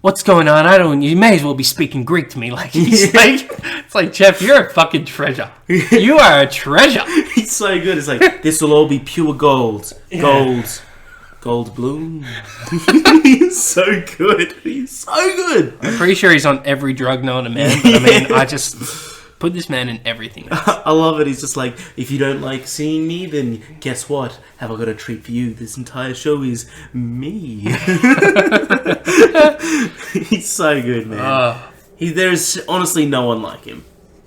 what's going on? You may as well be speaking Greek to me. Like, it's like, Jeff, you're a fucking treasure. You are a treasure. He's so good. It's like, this will all be pure gold. Gold bloom. He's so good. I'm pretty sure he's on every drug known to man, but I mean, I just put this man in everything. I love it. He's just like, if you don't like seeing me, then guess what? Have I got a treat for you? This entire show is me. He's so good, man. There's honestly no one like him.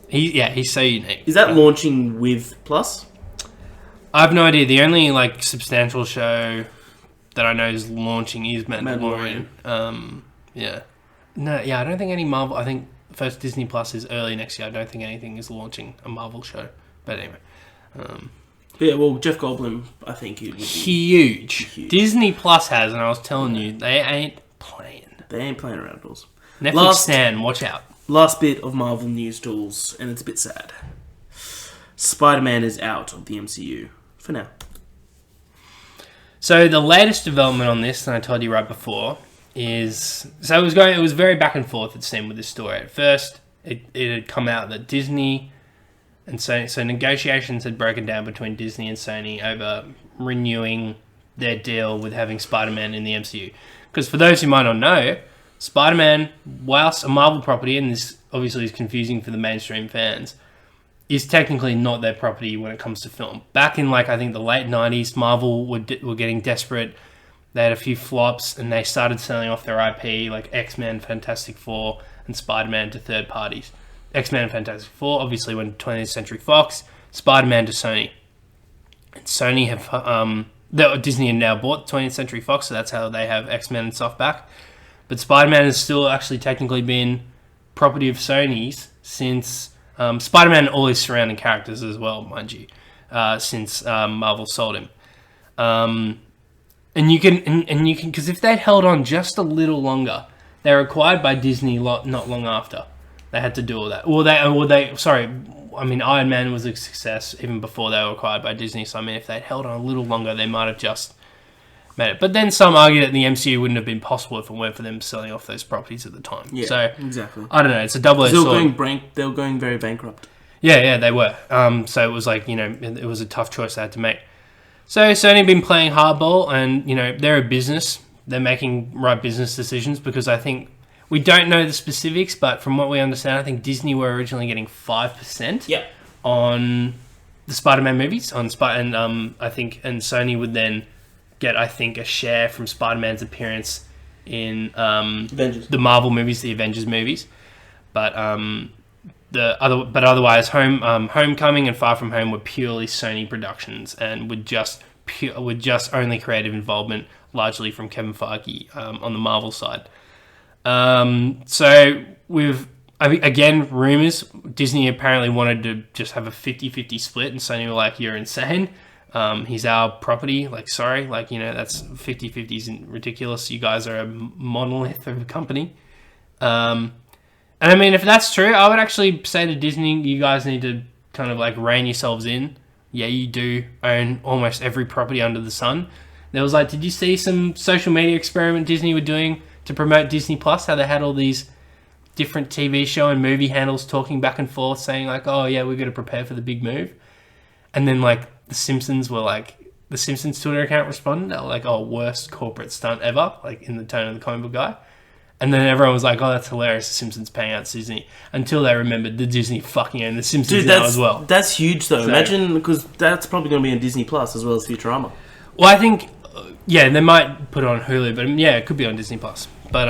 He's so unique. Is that launching with Plus? I have no idea. The only substantial show that I know is launching is Mandalorian. Yeah. No, yeah, I don't think any Marvel... I think first Disney Plus is early next year. I don't think anything is launching a Marvel show. But anyway. Yeah, well, Jeff Goldblum, I think he would be... Huge. Disney Plus has, and I was telling you, they ain't playing. They ain't playing around, Dools. Netflix Stan, watch out. Last bit of Marvel news, Dools, and it's a bit sad. Spider-Man is out of the MCU. For now. So the latest development on this, and I told you right before, is... So it was very back and forth, it seemed, with this story. At first, it had come out that Disney... And so negotiations had broken down between Disney and Sony over renewing their deal with having Spider-Man in the MCU. Because for those who might not know, Spider-Man, whilst a Marvel property, and this obviously is confusing for the mainstream fans, is technically not their property when it comes to film. Back in, I think the late 90s, Marvel were getting desperate. They had a few flops, and they started selling off their IP, like X-Men, Fantastic Four, and Spider-Man to third parties. X-Men and Fantastic Four obviously went to 20th Century Fox, Spider-Man to Sony. And Sony have... Disney had now bought 20th Century Fox, so that's how they have X-Men and stuff back. But Spider-Man has still actually technically been property of Sony's since... Spider-Man and all his surrounding characters as well, mind you, since Marvel sold him. And you can... Because if they'd held on just a little longer, they were acquired by Disney not long after. They had to do all that. Iron Man was a success even before they were acquired by Disney. So, if they'd held on a little longer, they might have just made it. But then some argue that the MCU wouldn't have been possible if it weren't for them selling off those properties at the time. Yeah, so, exactly. I don't know. It's a double-edged sword. They were going very bankrupt. Yeah, they were. So it was it was a tough choice they had to make. So Sony been playing hardball, and, they're a business. They're making right business decisions because I think... We don't know the specifics, but from what we understand, I think Disney were originally getting 5% on the Spider-Man movies, and Sony would then get, I think, a share from Spider-Man's appearance in the Marvel movies, the Avengers movies. But otherwise, Homecoming and Far From Home were purely Sony productions and would just only creative involvement, largely from Kevin Feige on the Marvel side. So again, rumors, Disney apparently wanted to just have a 50-50 split, and Sony were like, you're insane. He's our property. Sorry. That's 50-50 isn't ridiculous. You guys are a monolith of a company. And if that's true, I would actually say to Disney, you guys need to kind of rein yourselves in. Yeah, you do own almost every property under the sun. There was did you see some social media experiment Disney were doing to promote Disney Plus, how they had all these different TV show and movie handles talking back and forth, saying oh yeah, we're going to prepare for the big move. And then the Simpsons were the Simpsons Twitter account responded, they were oh, worst corporate stunt ever, in the tone of the comic book guy. And then everyone was like, "Oh, that's hilarious! The Simpsons paying out to Disney." Until they remembered the Disney fucking owned the Simpsons now as well. That's huge, though. So, imagine, because that's probably going to be on Disney Plus as well as Futurama. Well, I think, yeah, they might put it on Hulu, but yeah, it could be on Disney Plus. But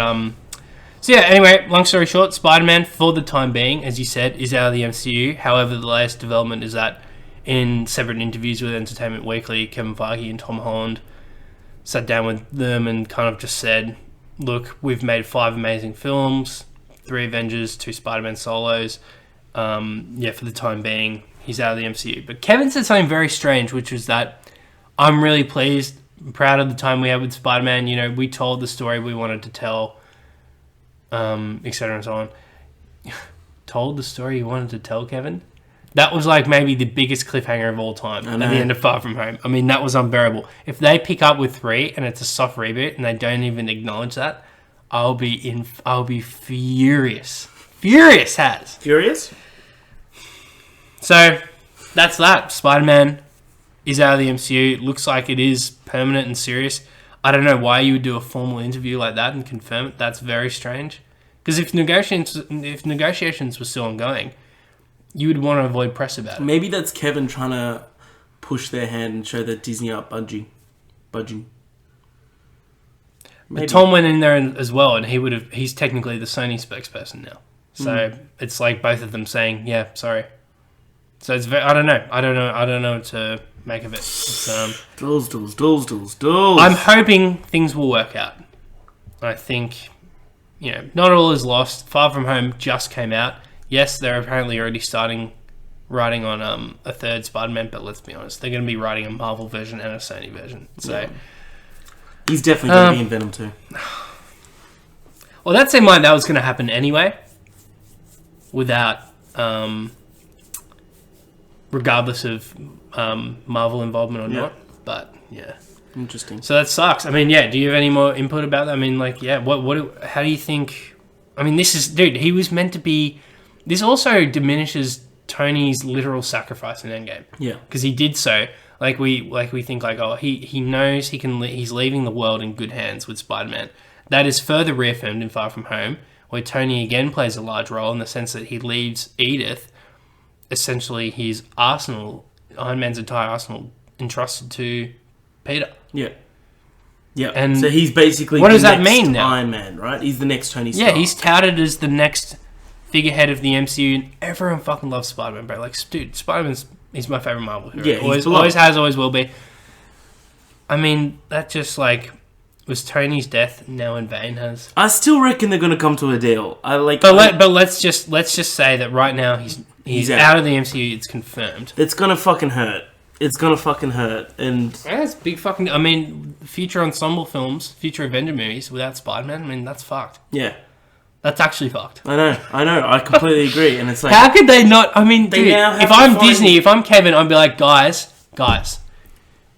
so yeah. Anyway, long story short, Spider-Man for the time being, as you said, is out of the MCU. However, the latest development is that in separate interviews with Entertainment Weekly, Kevin Feige and Tom Holland sat down with them and kind of just said, look, we've made 5 amazing films, 3 Avengers, 2 Spider-Man solos. Yeah, for the time being, he's out of the MCU. But Kevin said something very strange, which was that I'm really pleased, proud of the time we had with Spider-Man. You know, we told the story we wanted to tell, etc. and so on. Told the story you wanted to tell, Kevin? That was like maybe the biggest cliffhanger of all time at the end of Far From Home. I mean, that was unbearable. If they pick up with 3 and it's a soft reboot and they don't even acknowledge that, I'll be furious. Furious, Has. Furious? So, that's that. Spider-Man is out of the MCU. It looks like it is permanent and serious. I don't know why you would do a formal interview like that and confirm it. That's very strange. Because if negotiations were still ongoing, you would want to avoid press about it. Maybe that's Kevin trying to push their hand and show that Disney aren't budging. But Tom went in there as well, and he's technically the Sony spokesperson now. So it's like both of them saying, "Yeah, sorry." So it's I don't know what to make of it. Dools. I'm hoping things will work out. I think, not all is lost. Far From Home just came out. Yes, they're apparently already starting writing on a 3rd Spider-Man, but let's be honest, they're going to be writing a Marvel version and a Sony version. So he's definitely going to be in Venom too. Well, that seemed like that was going to happen anyway, without regardless of Marvel involvement or not. But yeah, interesting. So that sucks. I mean, yeah. Do you have any more input about that? I mean, like, yeah. How do you think? I mean, he was meant to be. This also diminishes Tony's literal sacrifice in Endgame. Yeah, because he did so. Like we think he knows he's leaving the world in good hands with Spider-Man. That is further reaffirmed in Far From Home, where Tony again plays a large role in the sense that he leaves Edith, essentially his arsenal, Iron Man's entire arsenal, entrusted to Peter. Yeah. Yeah, and so he's basically what does that mean now? Iron Man, right? He's the next Tony Stark. Yeah, he's touted as the next figurehead of the MCU, and everyone fucking loves Spider-Man, bro. Like, dude, he's my favorite Marvel hero. Yeah, always has, always will be. I mean, that just was Tony's death now in vain? I still reckon they're going to come to a deal. But let's just say that right now he's out of the MCU. It's confirmed. It's gonna fucking hurt. And that's big fucking. I mean, future ensemble films, future Avenger movies without Spider-Man. I mean, that's fucked. Yeah. That's actually fucked. I know. I completely agree. And it's like, how could they not? I mean, dude, if I'm Disney, if I'm Kevin, I'd be like, guys,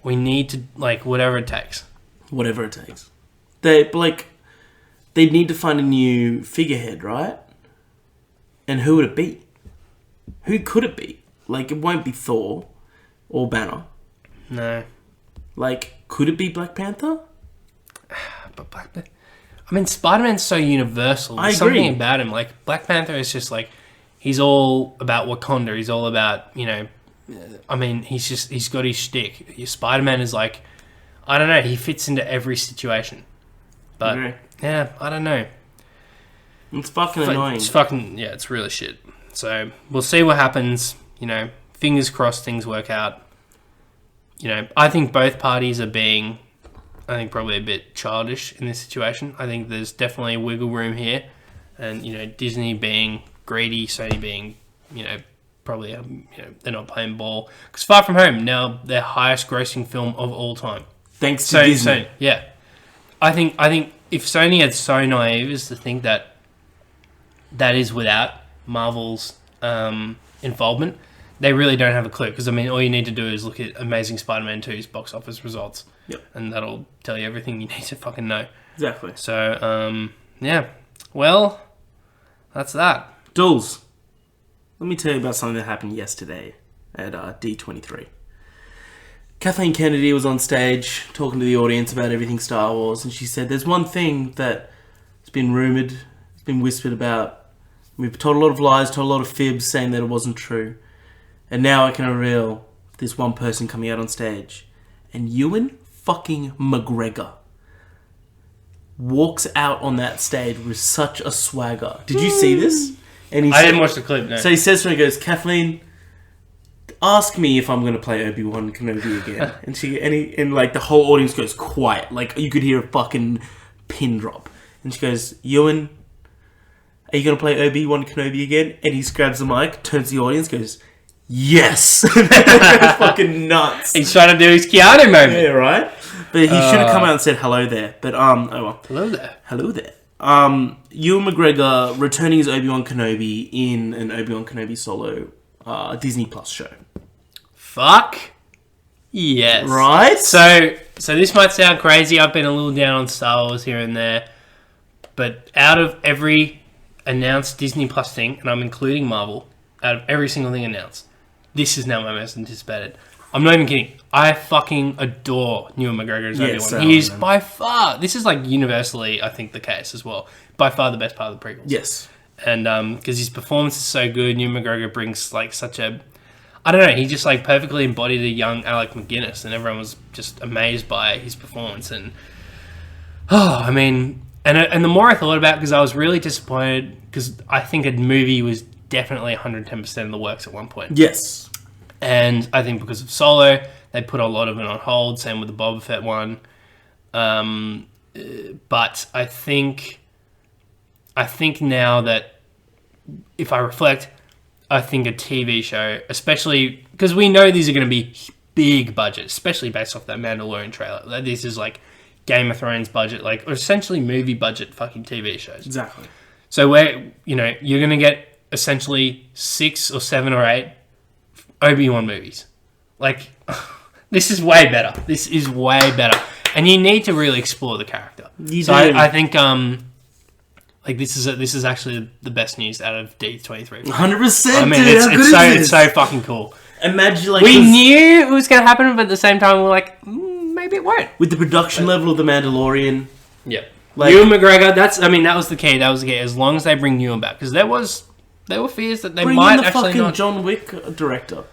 we need to, whatever it takes. Whatever it takes. They need to find a new figurehead, right? And who would it be? Who could it be? It won't be Thor or Banner. No. Could it be Black Panther? But I mean, Spider-Man's so universal. There's something about him. Black Panther is just he's all about Wakanda. He's all about, I mean, he's got his shtick. Spider-Man is I don't know, he fits into every situation. But, yeah, I don't know. It's fucking annoying. It's really shit. So, we'll see what happens. Fingers crossed things work out. I think both parties are being, probably a bit childish in this situation. I think there's definitely wiggle room here. And, Disney being greedy, Sony being, probably, they're not playing ball. Because Far From Home, now their highest grossing film of all time. Thanks to Disney. So, yeah. I think if Sony had so naive as to think that is without Marvel's involvement, they really don't have a clue. Because, I mean, all you need to do is look at Amazing Spider-Man 2's box office results. Yep. And that'll tell you everything you need to fucking know. Exactly. So, yeah. Well, that's that. Dools, let me tell you about something that happened yesterday at D23. Kathleen Kennedy was on stage talking to the audience about everything Star Wars, and she said there's one thing that It's been rumoured. It's been whispered about. We've told a lot of lies, told a lot of fibs saying that it wasn't true. And now I can reveal this one person coming out on stage. And Ewan fucking McGregor walks out on that stage with such a swagger. Did you see this? And I didn't watch the clip, no. So he says to me, he goes, Kathleen, ask me if I'm going to play Obi-Wan Kenobi again. And like the whole audience goes quiet. Like you could hear a fucking pin drop. And she goes, Ewan, are you going to play Obi-Wan Kenobi again? And he grabs the mic, turns to the audience, goes, yes! Fucking nuts. He's trying to do his Keanu moment. Yeah, right? But he should have come out and said hello there. But, oh well. Hello there. Hello there. Ewan McGregor returning as Obi-Wan Kenobi in an Obi-Wan Kenobi solo Disney Plus show. Fuck. Yes. Right? So this might sound crazy. I've been a little down on Star Wars here and there. But out of every announced Disney Plus thing, and I'm including Marvel, out of every single thing announced, this is now my most anticipated. I'm not even kidding. I fucking adore Ewan McGregor as Obi-Wan. He is by far, this is like universally, I think, the case as well. By far the best part of the prequels. Yes. And because his performance is so good, Ewan McGregor brings like such a, I don't know, he just like perfectly embodied a young Alec McGuinness, and everyone was just amazed by his performance. And I mean, and the more I thought about it, because I was really disappointed, because I think a movie was definitely 110% of the works at one point. Yes. And I think because of Solo, they put a lot of it on hold. Same with the Boba Fett one. But I think now that if I reflect, I think a TV show, especially because we know these are going to be big budget, especially based off that Mandalorian trailer. This is like Game of Thrones budget, like, or essentially movie budget fucking TV shows. Exactly. So where, you're going to get essentially 6 or 7 or 8 Obi-Wan movies. Like, this is way better. This is way better. And you need to really explore the character. I think like this is actually the best news out of D23. 100%. I mean, dude, it's so fucking cool. Imagine like we knew it was going to happen, but at the same time we're like, maybe it won't. With the production level of the Mandalorian. Yeah. Like, Ewan McGregor, that was the key. That was the key. As long as they bring Ewan back, because there were fears that they might actually fucking not. John Wick director,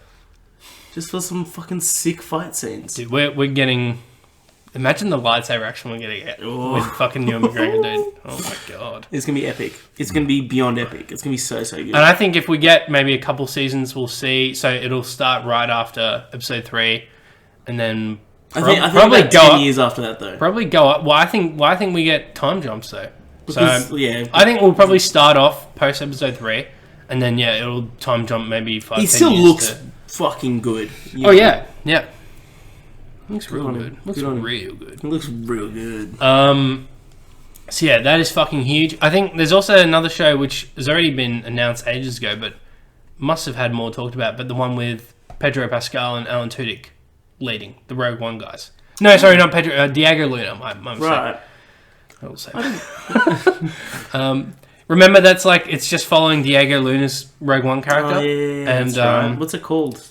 just for some fucking sick fight scenes. Dude, we're getting. Imagine the lightsaber action we're gonna get with fucking Ewan McGregor, dude. Oh my god, it's gonna be epic. It's gonna be beyond epic. It's gonna be so good. And I think if we get maybe a couple seasons, we'll see. So it'll start right after episode 3, and then I think probably about go 10 up, years after that though. Probably go up. Well, I think we get time jumps though. Because, so yeah, I think we'll probably start off post episode 3. And then, it'll time jump maybe 5 He 10 still years looks fucking good. Oh, yeah. Looks real good. Looks real good. He looks real good. So, that is fucking huge. I think there's also another show which has already been announced ages ago, but must have had more talked about, but the one with Pedro Pascal and Alan Tudyk leading, the Rogue One guys. No, sorry, not Pedro, Diego Luna, my mistake. Right. I will say. Remember, that's like, it's just following Diego Luna's Rogue One character. Oh, yeah. And, that's right. What's it called?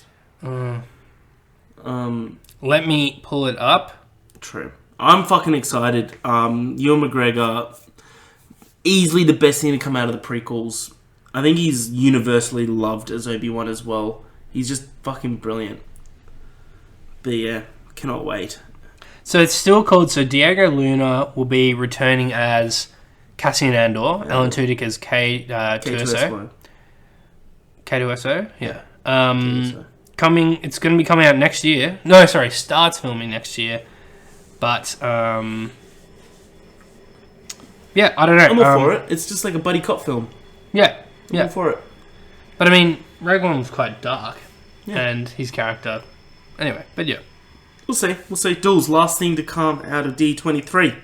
Let me pull it up. True. I'm fucking excited. Ewan McGregor, easily the best thing to come out of the prequels. I think he's universally loved as Obi-Wan as well. He's just fucking brilliant. But yeah, cannot wait. So it's still called, Diego Luna will be returning as Cassian Andor, Alan Tudyk as K2SO. K2SO? Yeah. It's going to be coming out next year. No, sorry, starts filming next year. But, I don't know. I'm all for it. It's just like a buddy cop film. Yeah. I'm all for it. But I mean, Rogue One was quite dark. Yeah. And his character... Anyway, but yeah. We'll see. Dools, last thing to come out of D23.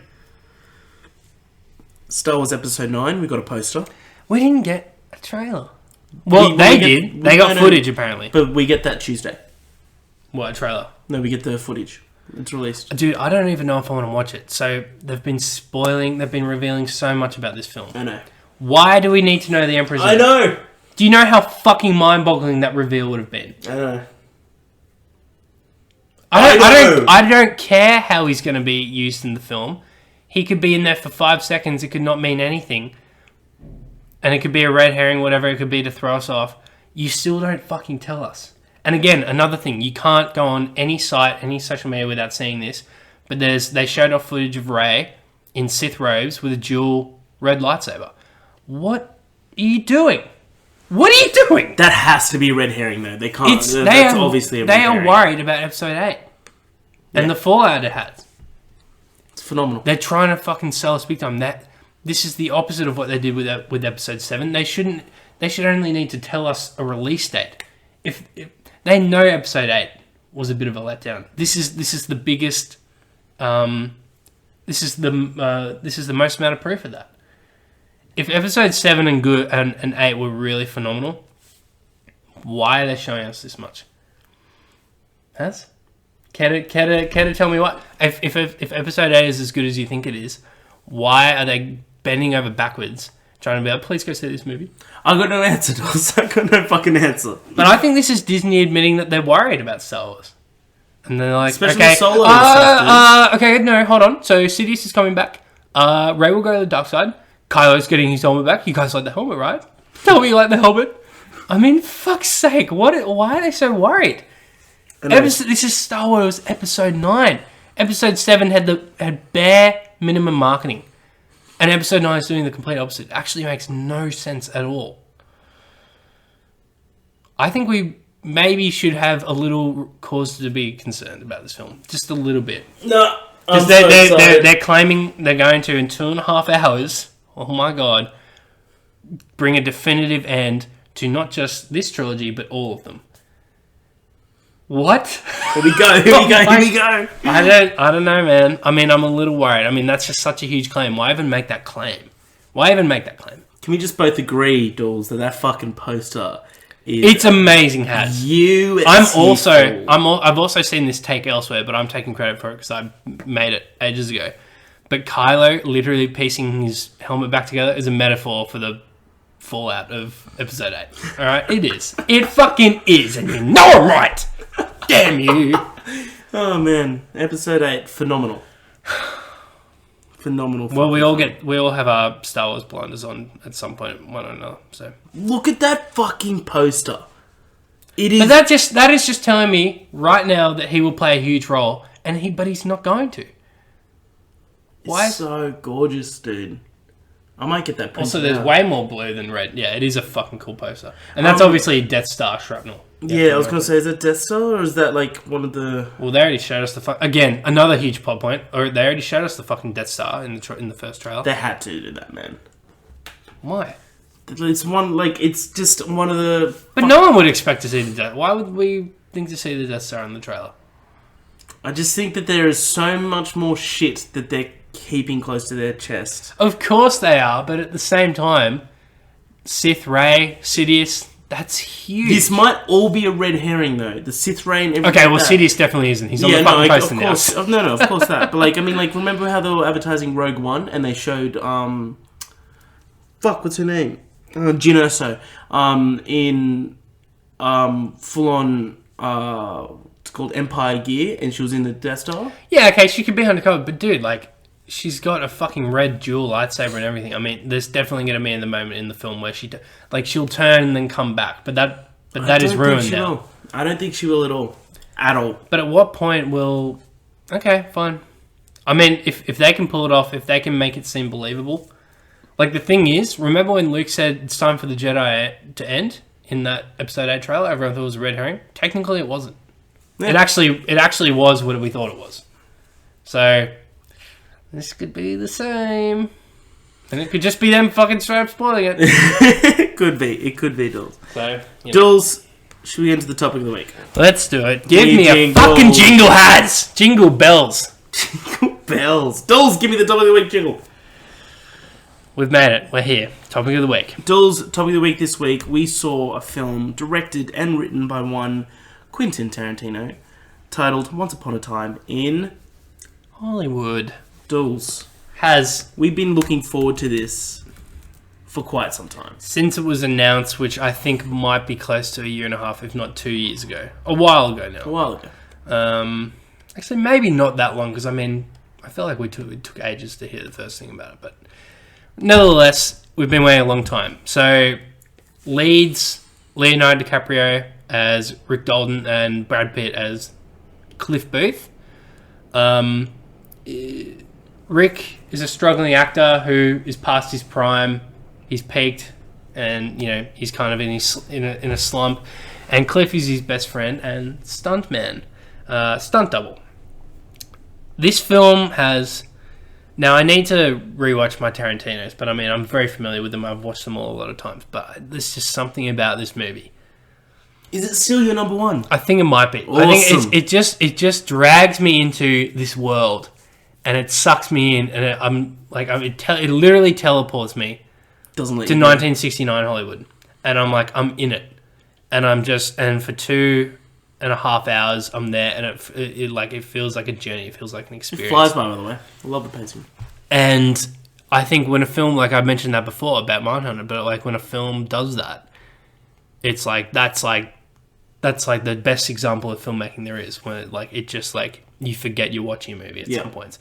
Star Wars Episode 9, we got a poster. We didn't get a trailer. Well, they did. They got footage, apparently. But we get that Tuesday. What, a trailer? No, we get the footage. It's released. Dude, I don't even know if I want to watch it. So, they've been revealing so much about this film. I know. Why do we need to know the Emperor's name? I know! Do you know how fucking mind-boggling that reveal would have been? I know. I don't care how he's going to be used in the film. He could be in there for 5 seconds. It could not mean anything. And it could be a red herring, whatever it could be to throw us off. You still don't fucking tell us. And again, another thing. You can't go on any site, any social media without seeing this. But they showed off footage of Rey in Sith robes with a dual red lightsaber. What are you doing? What are you doing? That has to be a red herring, though. They can't. Obviously a red They herring. are worried about Episode 8. And the fallout it has. It's phenomenal. They're trying to fucking sell us big time. This is the opposite of what they did with Episode 7. They should only need to tell us a release date. If they know Episode 8 was a bit of a letdown. This is the biggest. This is the most amount of proof of that. If Episode 7 and 8 were really phenomenal, why are they showing us this much? Care to tell me what? If Episode 8 is as good as you think it is, why are they bending over backwards trying to be like, please go see this movie? I got no answer, Dawes. I got no fucking answer. But I think this is Disney admitting that they're worried about Star Wars. And they're like, especially okay, Solo stuff, okay, no, hold on. So Sidious is coming back. Rey will go to the dark side. Kylo's getting his helmet back. You guys like the helmet, right? Tell me you like the helmet. I mean, fuck's sake, why are they so worried? This is Star Wars Episode 9. Episode 7 had bare minimum marketing. And Episode 9 is doing the complete opposite. It actually makes no sense at all. I think we maybe should have a little cause to be concerned about this film. Just a little bit. No. Because they're claiming they're going to, in 2.5 hours, oh my god, bring a definitive end to not just this trilogy, but all of them. What? Here we go. I don't know, man. I mean, I'm a little worried. I mean, that's just such a huge claim. Why even make that claim? Can we just both agree, Dawes, that fucking poster is... It's amazing, Haz. I've also seen this take elsewhere, but I'm taking credit for it because I made it ages ago. But Kylo literally piecing his helmet back together is a metaphor for the fallout of Episode 8. Alright? It is. It fucking is, and you know I'm right! Damn you! Oh man, Episode 8, phenomenal. Phenomenal. Well, we all have our Star Wars blinders on at some point, one or another. So look at that fucking poster. It is. But that is just telling me right now that he will play a huge role, but he's not going to. Why? It's so gorgeous, dude. I might get that. Also, there's way more blue than red. Yeah, it is a fucking cool poster, and that's obviously Death Star shrapnel. Yeah, I was gonna say, is it Death Star or is that like one of the? Well, they already showed us again another huge plot point. Or they already showed us the fucking Death Star in the first trailer. They had to do that, man. Why? It's just one of the. But no one would expect to see the Death. Why would we think to see the Death Star in the trailer? I just think that there is so much more shit that they're keeping close to their chest. Of course they are, but at the same time, Sith, Rey, Sidious, that's huge. This might all be a red herring, though. The Sith, Rey, and everything. Okay, well, Sidious definitely isn't. He's on the fucking poster now. Of course that. But remember how they were advertising Rogue One and they showed what's her name? Jyn Erso. In full on it's called Empire gear, and she was in the Death Star. Yeah, okay, she could be undercover, but dude, she's got a fucking red dual lightsaber and everything. I mean, there's definitely going to be in the moment in the film where she'll turn and then come back, but that is ruined now. I don't think she will at all. But at what point will? Okay, fine. I mean, if they can pull it off, if they can make it seem believable, the thing is, remember when Luke said it's time for the Jedi to end in that Episode 8 trailer? Everyone thought it was a red herring. Technically, it wasn't. Yeah. It actually was what we thought it was. So this could be the same, and it could just be them fucking straight up spoiling it. It could be, Dawes. So, Dawes, should we get into the topic of the week? Let's do it. Give me a fucking jingle hats, jingle bells, jingle bells. Dawes, give me the topic of the week jingle. We've made it. We're here. Topic of the week. Dawes, topic of the week this week. We saw a film directed and written by one Quentin Tarantino, titled Once Upon a Time in Hollywood. Dawes, we've been looking forward to this for quite some time. Since it was announced, which I think might be close to 1.5 years, if not 2 years ago. A while ago now. Actually, maybe not that long, because I I felt like we took ages to hear the first thing about it, but nevertheless, we've been waiting a long time. So, leads Leonardo DiCaprio as Rick Dalton and Brad Pitt as Cliff Booth. Rick is a struggling actor who is past his prime. He's peaked, and he's kind of in a slump. And Cliff is his best friend and stunt double. This film has. Now I need to rewatch my Tarantinos, but I mean I'm very familiar with them. I've watched them all a lot of times, but there's just something about this movie. Is it still your number one? I think it might be. Awesome. I think it just drags me into this world, and it sucks me in, and it literally teleports me to 1969 Hollywood, and I'm like I'm in it, and and for 2.5 hours I'm there, and it feels like a journey. It feels like an experience. It flies by the way. I love the pacing. And I think when a film, like I mentioned that before about Mindhunter, but like when a film does that, it's like that's the best example of filmmaking there is, when it just you forget you're watching a movie at some points.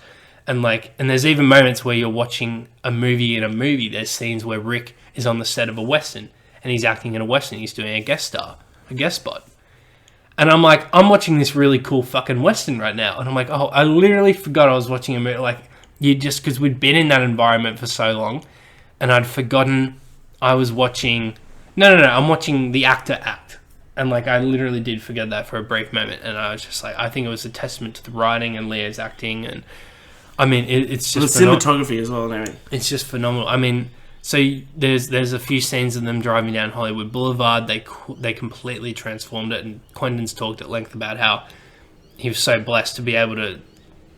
And there's even moments where you're watching a movie in a movie. There's scenes where Rick is on the set of a Western and he's acting in a Western. He's doing a guest spot. And I'm like, I'm watching this really cool fucking Western right now. And I'm like, oh, I literally forgot I was watching a movie. Because we'd been in that environment for so long, and I'd forgotten I was watching. No, I'm watching the actor act. And I literally did forget that for a brief moment. And I was just I think it was a testament to the writing and Leo's acting. And I mean, it's just the cinematography as well and everything. It's just phenomenal. I mean, so there's a few scenes of them driving down Hollywood Boulevard. They completely transformed it, and Quentin's talked at length about how he was so blessed to be able to,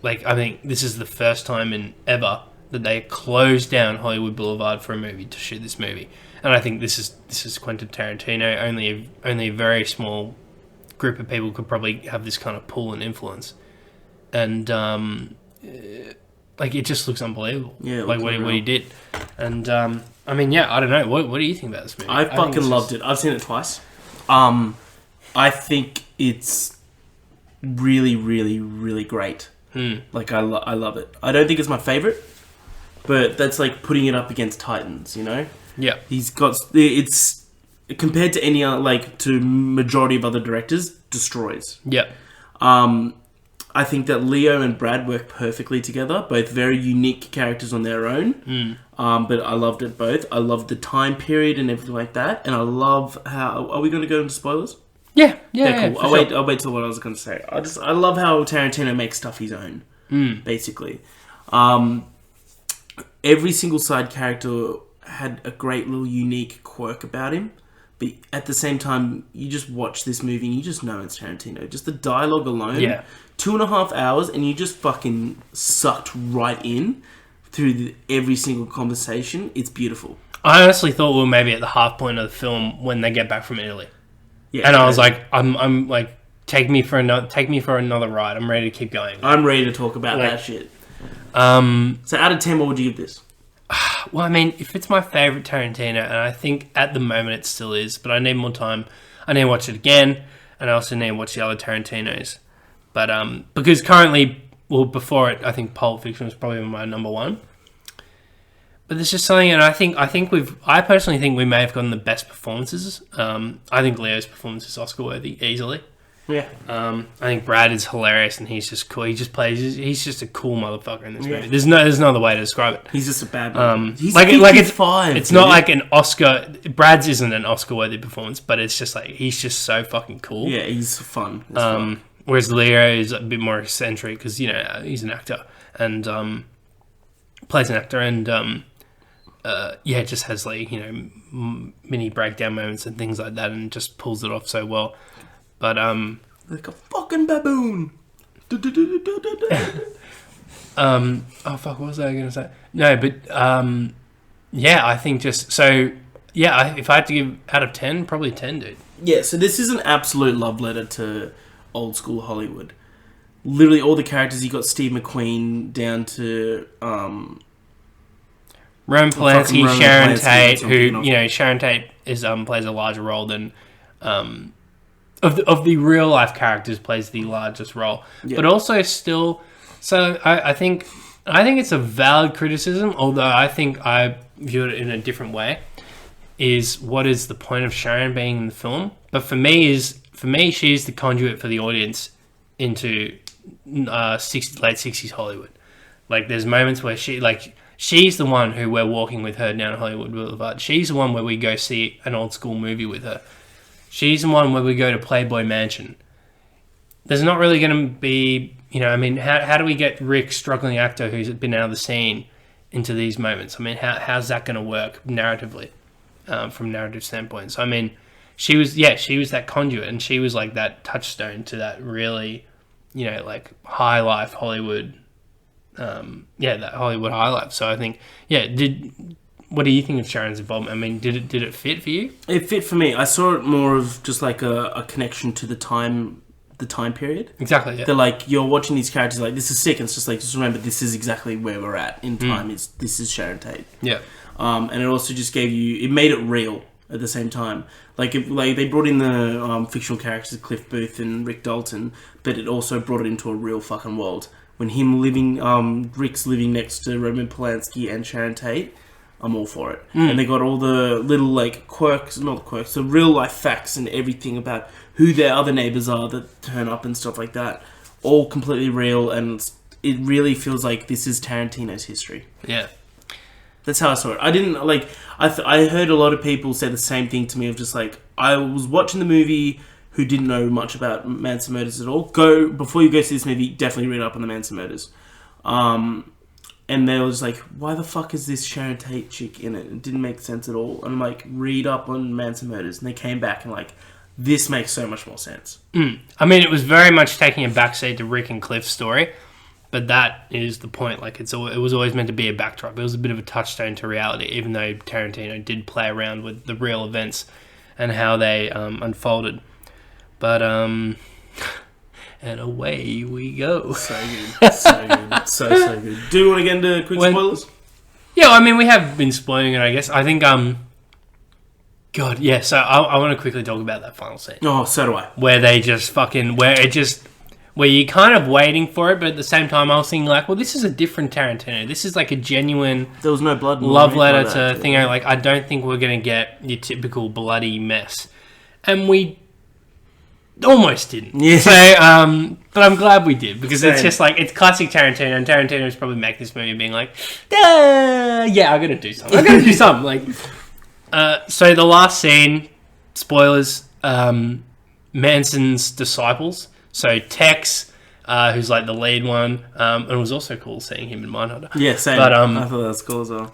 I think this is the first time ever that they closed down Hollywood Boulevard for a movie to shoot this movie. And I think this is Quentin Tarantino. Only a very small group of people could probably have this kind of pull and influence, and it just looks unbelievable. Yeah, what he did. And I mean, yeah, I don't know. What do you think about this movie? I fucking loved it. I've seen it twice. I think it's really, really, really great. I love it. I don't think it's my favorite, but that's putting it up against Titans. Yeah, he's got it's compared to any other to majority of other directors, destroys. Yeah. I think that Leo and Brad work perfectly together. Both very unique characters on their own. But I loved it both. I loved the time period and everything like that. And I love how... Are we going to go into spoilers? Yeah, cool. I'll wait till what I was going to say. I love how Tarantino makes stuff his own, basically. Every single side character had a great little unique quirk about him. But at the same time, you just watch this movie and you just know it's Tarantino. Just the dialogue alone. Yeah. 2.5 hours and you just fucking sucked right in through every single conversation. It's beautiful. I honestly thought we were maybe at the half point of the film when they get back from Italy. Yeah. And I was like, I'm like, take me for another ride. I'm ready to keep going. I'm ready to talk about that shit. So out of 10, what would you give this? Well, I mean, if it's my favourite Tarantino, and I think at the moment it still is, but I need more time. I need to watch it again, and I also need to watch the other Tarantinos. But because currently, before it, I think Pulp Fiction was probably my number one. But there's just something, and I personally think we may have gotten the best performances. I think Leo's performance is Oscar worthy easily. Yeah. I think Brad is hilarious, and he's just cool. He's just a cool motherfucker in this movie. There's no other way to describe it. He's just a bad man. He's 55. It's not like an Oscar. Brad's isn't an Oscar-worthy performance, but it's just he's just so fucking cool. Yeah, he's fun. Fun. Whereas Leo is a bit more eccentric because he's an actor and plays an actor and just has mini breakdown moments and things like that, and just pulls it off so well. But like a fucking baboon. Oh fuck, what was I gonna say? No, but I think just so. Yeah, if I had to give out of 10, probably 10, dude. Yeah, so this is an absolute love letter to old school Hollywood. Literally all the characters. You got Steve McQueen down to Roman Polanski, Sharon Tate, who Sharon Tate is plays a larger role than of the real life characters, plays the largest role. Yep. But also still, so I think I think it's a valid criticism, although I think I view it in a different way. Is what is the point of Sharon being in the film? But for me, she's the conduit for the audience into late 60s Hollywood. Like, there's moments where she's the one who we're walking with her down Hollywood Boulevard. She's the one where we go see an old school movie with her. She's the one where we go to Playboy Mansion. There's not really going to be, how do we get Rick, struggling actor who's been out of the scene, into these moments? I mean, how's that going to work narratively, from narrative standpoint? So, I mean, she was that conduit, and she was like that touchstone to that really, like high life Hollywood, that Hollywood high life. So I think, what do you think of Sharon's involvement? I mean, did it fit for you? It fit for me. I saw it more of just like a connection to the time period. Exactly, yeah. They're like, you're watching these characters like, this is sick, and it's just like, just remember, this is exactly where we're at in time. This is Sharon Tate. Yeah. And it also just it made it real at the same time. Like they brought in the fictional characters, Cliff Booth and Rick Dalton, but it also brought it into a real fucking world. When Rick's living next to Roman Polanski and Sharon Tate, I'm all for it. And they got all the little like the real life facts and everything about who their other neighbors are that turn up and stuff like that. All completely real, and it really feels like this is Tarantino's history. Yeah. That's how I saw it. I didn't like. I heard a lot of people say the same thing to me. Of just like, I was watching the movie, who didn't know much about Manson murders at all. Before you go see this movie, definitely read up on the Manson murders. And they was like, why the fuck is this Sharon Tate chick in it? It didn't make sense at all. And I'm like, read up on Manson murders, and they came back and like, this makes so much more sense. I mean, it was very much taking a backseat to Rick and Cliff's story. But that is the point. Like, it was always meant to be a backdrop. It was a bit of a touchstone to reality, even though Tarantino did play around with the real events and how they unfolded. But and away we go. So good, so good, so good. Do you want to get into quick spoilers? Yeah, I mean, we have been spoiling it, I guess. I think God, yeah. So I want to quickly talk about that final scene. Oh, so do I. Where they just where you're kind of waiting for it, but at the same time, I was thinking like, well, this is a different Tarantino. This is like a genuine. There was no blood. Love letter to thing. Like, I don't think we're gonna get your typical bloody mess, and we almost didn't. Yeah. So, but I'm glad we did, because it's just like, it's classic Tarantino, and Tarantino's probably making this movie being like, I gotta do something. Like, so the last scene, spoilers. Manson's disciples. So Tex, who's like the lead one, and it was also cool seeing him in Mindhunter. Yeah, same. But I thought that was cool as well.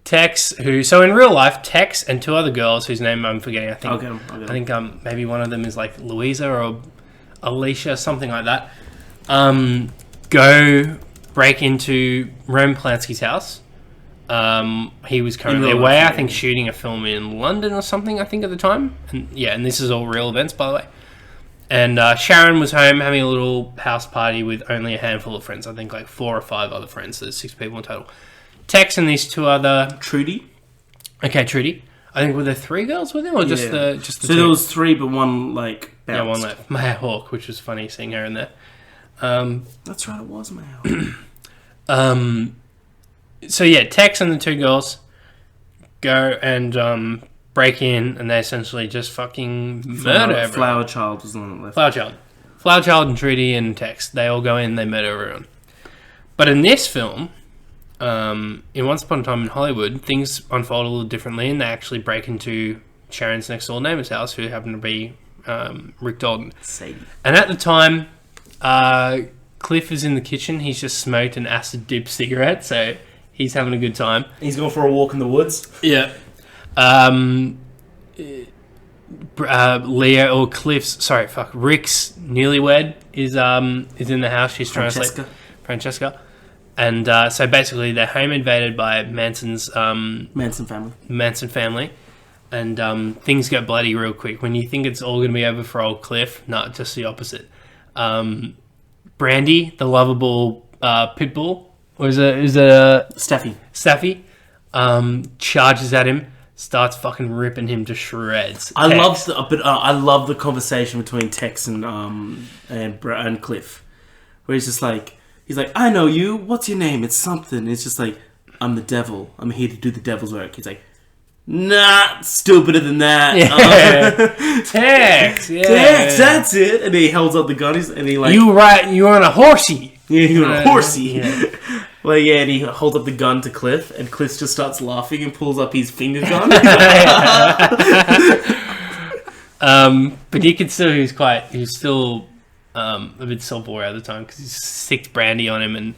Tex, so in real life, Tex and two other girls whose name I'm forgetting. I think I'll get them. I think maybe one of them is like Louisa or Alicia, something like that. Go break into Roman Polanski's house. He was currently away, I think, shooting a film in London or something, I think, at the time. And this is all real events, by the way. And Sharon was home having a little house party with only a handful of friends. I think like 4 or 5 other friends. So there's 6 people in total. Tex and these 2 other... Trudy? Okay, Trudy. I think, were there 3 girls with him, or just the so 2? There was 3, but one, like, bounced. Yeah, one left. Maya Hawke, which was funny seeing her in there. That's right, it was Maya Hawke. So yeah, Tex and the 2 girls go and break in, and they essentially just fucking murder everyone. Flower Child was the one that left. Flower Child and Trudy and Tex, they all go in, they murder everyone. But in this film, in Once Upon a Time in Hollywood, things unfold a little differently, and they actually break into Sharon's next door neighbor's house, who happened to be Rick Dalton. Sadie. And at the time, Cliff is in the kitchen. He's just smoked an acid-dipped cigarette, so he's having a good time. He's going for a walk in the woods. Yeah. Rick's newlywed is in the house. She's trying to sleep. Francesca. And so basically they're home invaded by Manson's... Manson family. And things get bloody real quick. When you think it's all going to be over for old Cliff, no, just the opposite. Brandy, the lovable pit bull, or is it Staffy, charges at him, starts fucking ripping him to shreds. I love the conversation between Tex and Cliff, where he's just like, He's like, I know you. What's your name? It's something. It's just like, I'm the devil. I'm here to do the devil's work. He's like, nah, stupider than that. Yeah. Tex, yeah. Tex, that's it. And he holds up the gun, and he like... You're on a horsey. Yeah, you're on a horsey. Yeah. Well, yeah, and he holds up the gun to Cliff, and Cliff just starts laughing and pulls up his finger gun. But you could still, he was still a bit self-aware at the time because he's sicked brandy on him, and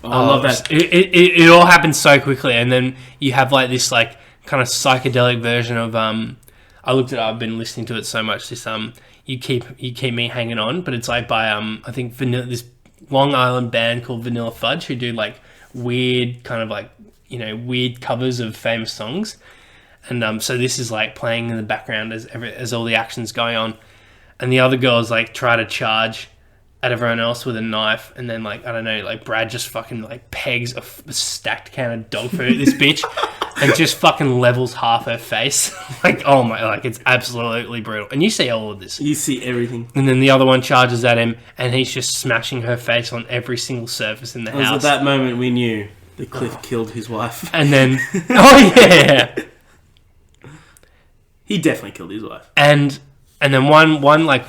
I love that. It all happened so quickly, and then you have like this like kind of psychedelic version of I looked it up. I've been listening to it so much. This you keep me hanging on, but it's like by I think this Long Island band called Vanilla Fudge who do like weird kind of like weird covers of famous songs, and so this is like playing in the background as all the action's going on, and the other girls like try to charge at everyone else with a knife, and then like I don't know, like Brad just fucking like pegs a stacked can of dog food at this bitch and just fucking levels half her face. Like, oh my, like it's absolutely brutal. And you see all of this. You see everything. And then the other one charges at him, and he's just smashing her face on every single surface in the house. At that moment we knew that Cliff killed his wife. And then, oh yeah, he definitely killed his wife. And then one like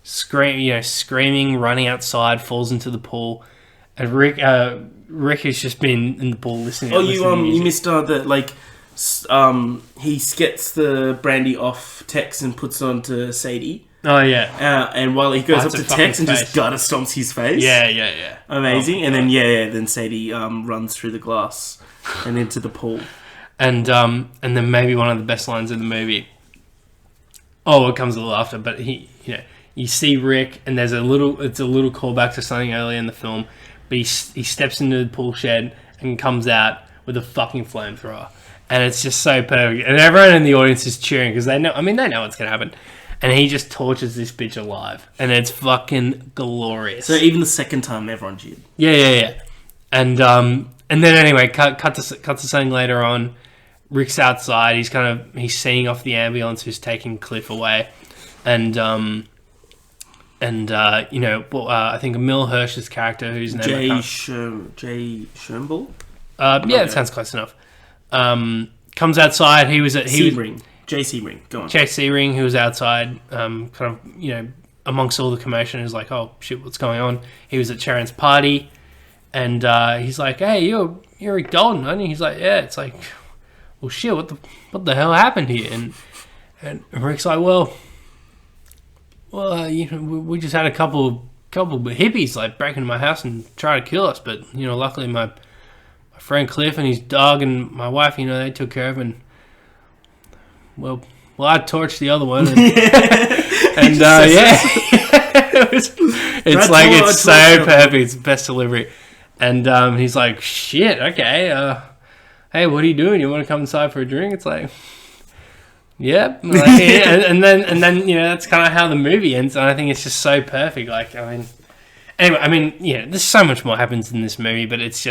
screaming, running outside, falls into the pool, and Rick has just been in the pool listening. You missed that like he gets the brandy off Tex and puts it onto Sadie. Oh yeah. And while he goes up to Tex and just gutter stomps his face. Yeah. Amazing. And then Sadie runs through the glass and into the pool. And then maybe one of the best lines in the movie. Oh, it comes a little after, but you see Rick, and it's a little callback to something earlier in the film, but he steps into the pool shed and comes out with a fucking flamethrower, and it's just so perfect, and everyone in the audience is cheering because they know what's gonna happen, and he just tortures this bitch alive, and it's fucking glorious. So even the second time, everyone cheered. Yeah, and then anyway, cut to something later on. Rick's outside. He's seeing off the ambulance who's taking Cliff away, and I think Emil Hirsch's character, whose name Jay Schoenball. Yeah, it sounds close enough. Comes outside. Jay Sebring. Go on. Jay Sebring, who was outside, kind of amongst all the commotion, is like, oh shit, what's going on? He was at Sharon's party, and he's like, hey, you're Rick Dalton, aren't you? He's like, yeah. It's like, well, shit, what the hell happened here? And Rick's like, well, we just had a couple of hippies like break into my house and try to kill us, but luckily my friend Cliff and his dog and my wife, they took care of him. And well, I torched the other one, and it's so perfect. It's the best delivery. And he's like, shit, okay. Hey, what are you doing? You want to come inside for a drink? It's like, yep. Like, and then that's kind of how the movie ends, and I think it's just so perfect. Like, anyway, there's so much more happens in this movie, but it's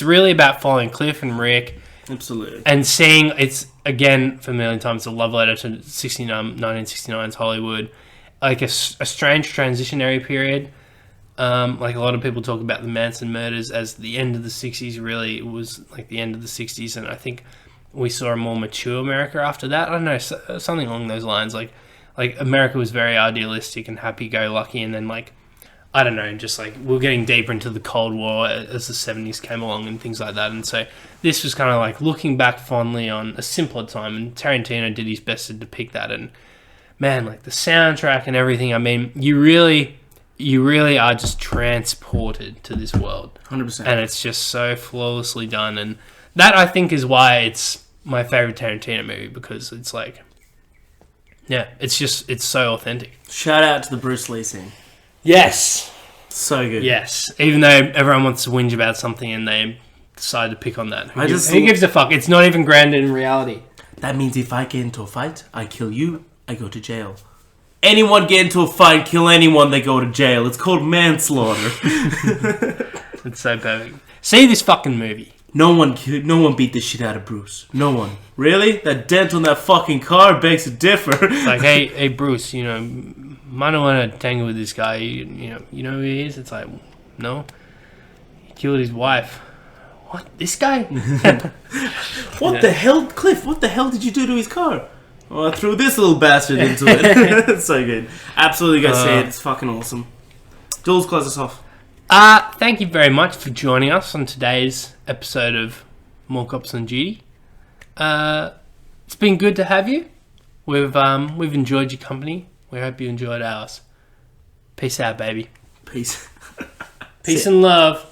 really about following Cliff and Rick. Absolutely. And seeing, it's, again, for a million times, a love letter to 1969's Hollywood. Like a strange transitionary period. Like a lot of people talk about the Manson murders as the end of the 60s. Really, it was like the end of the 60s, and I think we saw a more mature America after that. I don't know, something along those lines. Like America was very idealistic and happy-go-lucky, and then I don't know, just like we're getting deeper into the Cold War as the 70s came along and things like that. And so this was kind of like looking back fondly on a simpler time, and Tarantino did his best to depict that. And man, like the soundtrack and everything, I mean, you really are just transported to this world. 100%. And it's just so flawlessly done. And that, I think, is why it's my favorite Tarantino movie, because it's like, yeah, it's so authentic. Shout out to the Bruce Lee scene. Yes. So good. Yes. Even though everyone wants to whinge about something and they decide to pick on that. Who gives a fuck? It's not even grounded in reality. That means if I get into a fight, I kill you, I go to jail. Anyone get into a fight, kill anyone, they go to jail. It's called manslaughter. It's so perfect. See this fucking movie. No one beat the shit out of Bruce. No one. Really? That dent on that fucking car begs to differ. It's like, hey Bruce, might not want to tangle with this guy. You know who he is? It's like, No. He killed his wife. What? This guy? What the hell, Cliff? What the hell did you do to his car? Oh, I threw this little bastard into it. It's so good. Absolutely go see it. It's fucking awesome. Jules, close us off. Thank you very much for joining us on today's episode of More Cops on Duty. It's been good to have you. We've enjoyed your company. We hope you enjoyed ours. Peace out, baby. Peace. Peace and love.